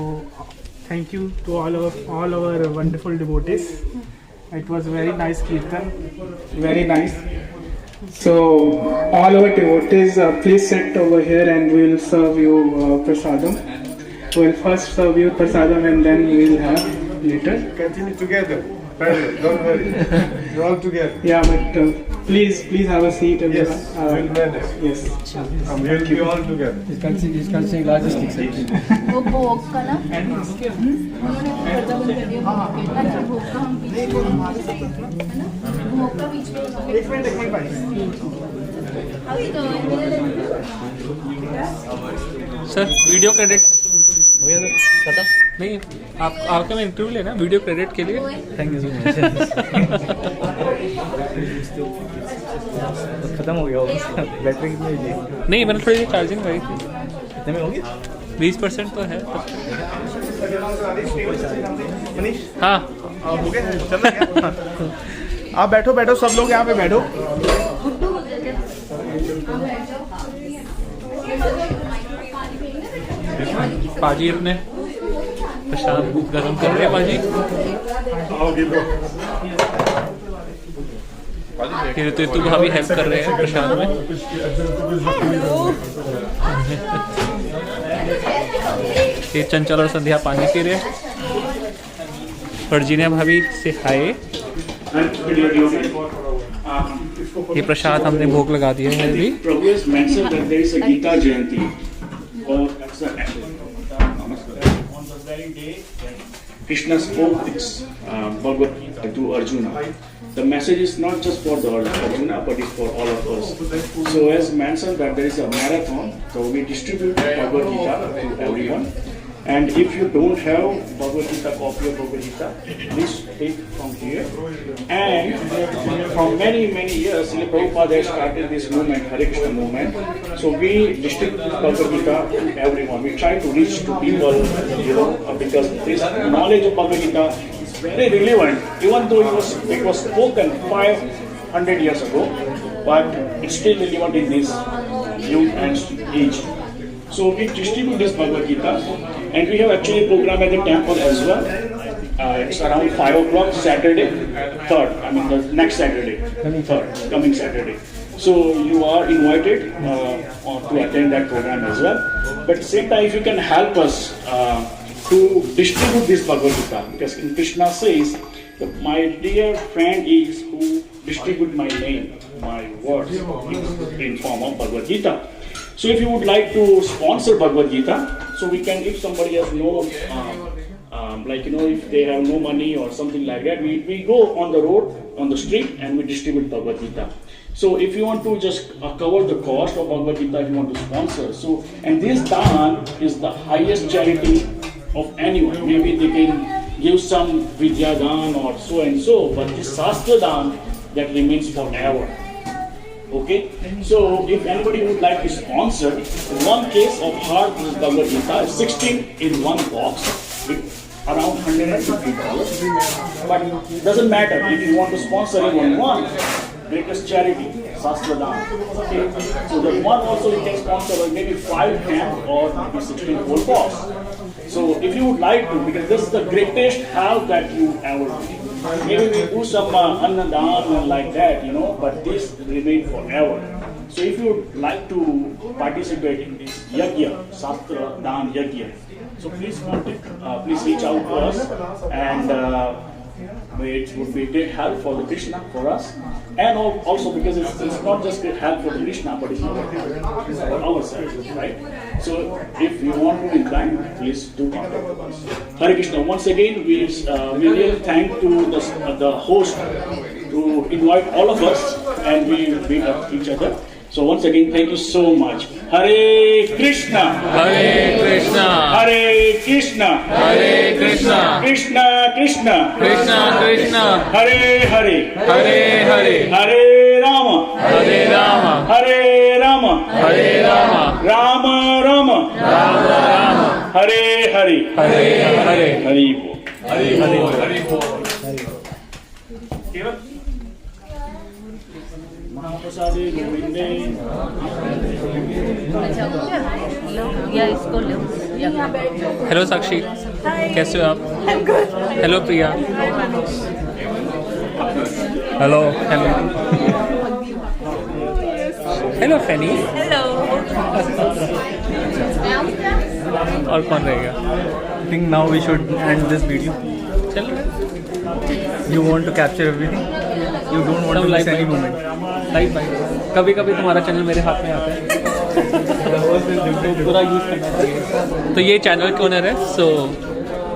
Speaker 5: thank you to all our wonderful devotees. It was very nice kirtan, very nice. So all our devotees, please sit over here and we will serve you prasadam. We'll first serve you prasadam and then we'll have later.
Speaker 1: Continue together. Don't worry. You're all together.
Speaker 5: Yeah, but please have a seat. And
Speaker 1: Yes, we'll manage.
Speaker 5: Yes.
Speaker 1: We'll be all together.
Speaker 6: He's considering logistics.
Speaker 7: वो भोग का ना उन्होंने पर्दा बंद कर दिया अच्छा भोग का हम पीछे है ना भोग का बीच में
Speaker 5: एक मिनट भाई
Speaker 7: अभी तो
Speaker 8: सर वीडियो क्रेडिट हो गया सर खत्म नहीं आप आपका मैं इंटरव्यू लेना वीडियो क्रेडिट के लिए थैंक यू सो मच
Speaker 1: खत्म हो गया बैटरी कितनी हुई?
Speaker 8: नहीं मैंने थोड़ी सी चार्जिंग करी थी
Speaker 1: कितने में होगी?
Speaker 8: 20% तो है
Speaker 1: मनीष
Speaker 8: हाँ
Speaker 1: हो गया चल रहा है। आप बैठो बैठो सब लोग यहाँ पे बैठो।
Speaker 8: पाजी अपने प्रसाद गर्म कर रहे हैं पाजी फिर तो भाभी हेल्प कर रहे हैं प्रसाद में ये चंचल और संध्या पानी पी रहे वर्जीनिया भाभी से हाय ये प्रसाद हमने भोग लगा दिया है अभी
Speaker 4: गीता जयंती और on the very day Krishna spoke this Bhagavad Gita to Arjuna. The message is not just for the Arjuna, but it's for all of us. So as mentioned that there is a marathon, so we distribute Bhagavad Gita to everyone. And if you don't have Bhagavad Gita, copy of Bhagavad Gita, please take from here. And from many years, Srila Prabhupada has started this movement, Hare Krishna movement. So we distribute Bhagavad Gita to everyone. We try to reach to people, because this knowledge of Bhagavad Gita is very relevant, even though it was spoken 500 years ago, but it's still relevant in this youth and age. So we distribute this Bhagavad Gita, and we have actually a program at the temple as well. It's around 5 o'clock Saturday, 3rd, the next Saturday, 3rd, coming Saturday. So you are invited to attend that program as well. But at the same time, if you can help us to distribute this Bhagavad Gita, because in Krishna says, my dear friend is who distribute my name, my words in form of Bhagavad Gita. So if you would like to sponsor Bhagavad Gita, so we can, if somebody has no, if they have no money or something like that, we go on the road, on the street, and we distribute Bhagavad Gita. So if you want to just cover the cost of Bhagavad Gita, if you want to sponsor, so, and this Dhan is the highest charity of anyone. Maybe they can give some Vidya Dhan or so and so, but this Shastra Dhan, that remains forever. Okay, so if anybody would like to sponsor, one case of hard Bhagavad Gita is 16 in one box with around $150. But it doesn't matter if you want to sponsor even one, greatest charity, Shastra Dhan. Okay, so the one also you can sponsor maybe 5 cans or maybe 16 whole box. So if you would like to, because this is the greatest help that you ever do. Maybe we do some Annadan and like that, but this remain forever. So if you would like to participate in this Yajna, Shastra Dhan Yajna, so please contact, please reach out to us, and it would be great help for the Krishna, for us, and also because it's not just great help for the Krishna, but it's for ourselves, right? So if you want to incline, please do contact us. Hare Krishna. Once again, we really thank to the host to invite all of us, and we meet up each other. So once again, thank you so much. Hare Krishna.
Speaker 8: Hare Krishna.
Speaker 4: Hare Krishna.
Speaker 8: Hare Krishna.
Speaker 4: Krishna Krishna.
Speaker 8: Krishna Krishna.
Speaker 4: Hare Hare.
Speaker 8: Hare Hare.
Speaker 4: Hare Rama.
Speaker 8: Hare Rama.
Speaker 4: Hare Rama.
Speaker 8: Hare Rama.
Speaker 4: Rama Rama.
Speaker 8: Rama Rama.
Speaker 4: Hare Hare.
Speaker 8: Hare Hare.
Speaker 4: Hari Bol.
Speaker 8: Hari Bol. Hari Bol.
Speaker 4: महाप्रसादे गोविंदे
Speaker 8: hello साक्षी, कैसे हो आप? Hello प्रिया. Hello hello hello फैनी.
Speaker 9: Hello.
Speaker 8: और कौन रहेगा?
Speaker 1: I think now we should end this video.
Speaker 8: चलो.
Speaker 1: You want to capture everything? You don't want to miss any moment.
Speaker 8: Live bye. कभी कभी तुम्हारा चैनल मेरे हाथ में आता है तो पूरा यूज करना चाहिए. तो ये चैनल के ओनर है, so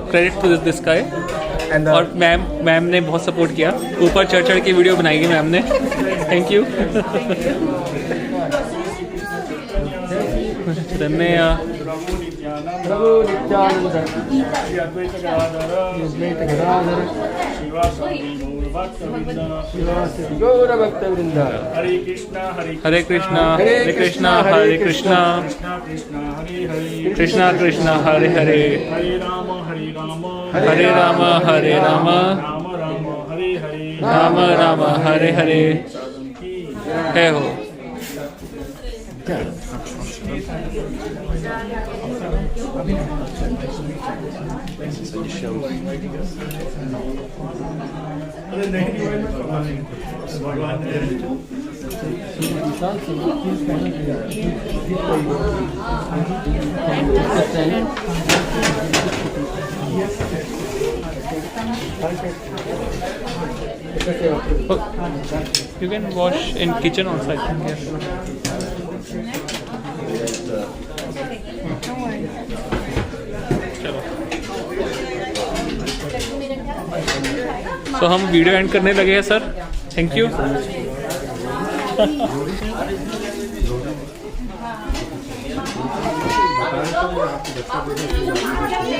Speaker 8: credit to this guy. और मैम ने बहुत सपोर्ट किया. ऊपर चढ़ के वीडियो बनाई है मैम ने. Thank you.
Speaker 4: प्रभु नित्यानंद श्री अद्वैत गदाधर शिवासादि गौर भक्तवृंद. हरे कृष्णा
Speaker 8: हरे कृष्णा हरे कृष्णा हरे कृष्णा कृष्णा कृष्णा हरे हरे.
Speaker 4: हरे राम हरे राम
Speaker 8: हरे राम हरे राम
Speaker 4: राम राम हरे हरे
Speaker 8: राम राम हरे हरे. है हो. You can wash in kitchen also, I think. Yes. चलो. So हम वीडियो एंड करने लगे हैं सर. Thank you.
Speaker 6: बता रहे थे आपको 10 का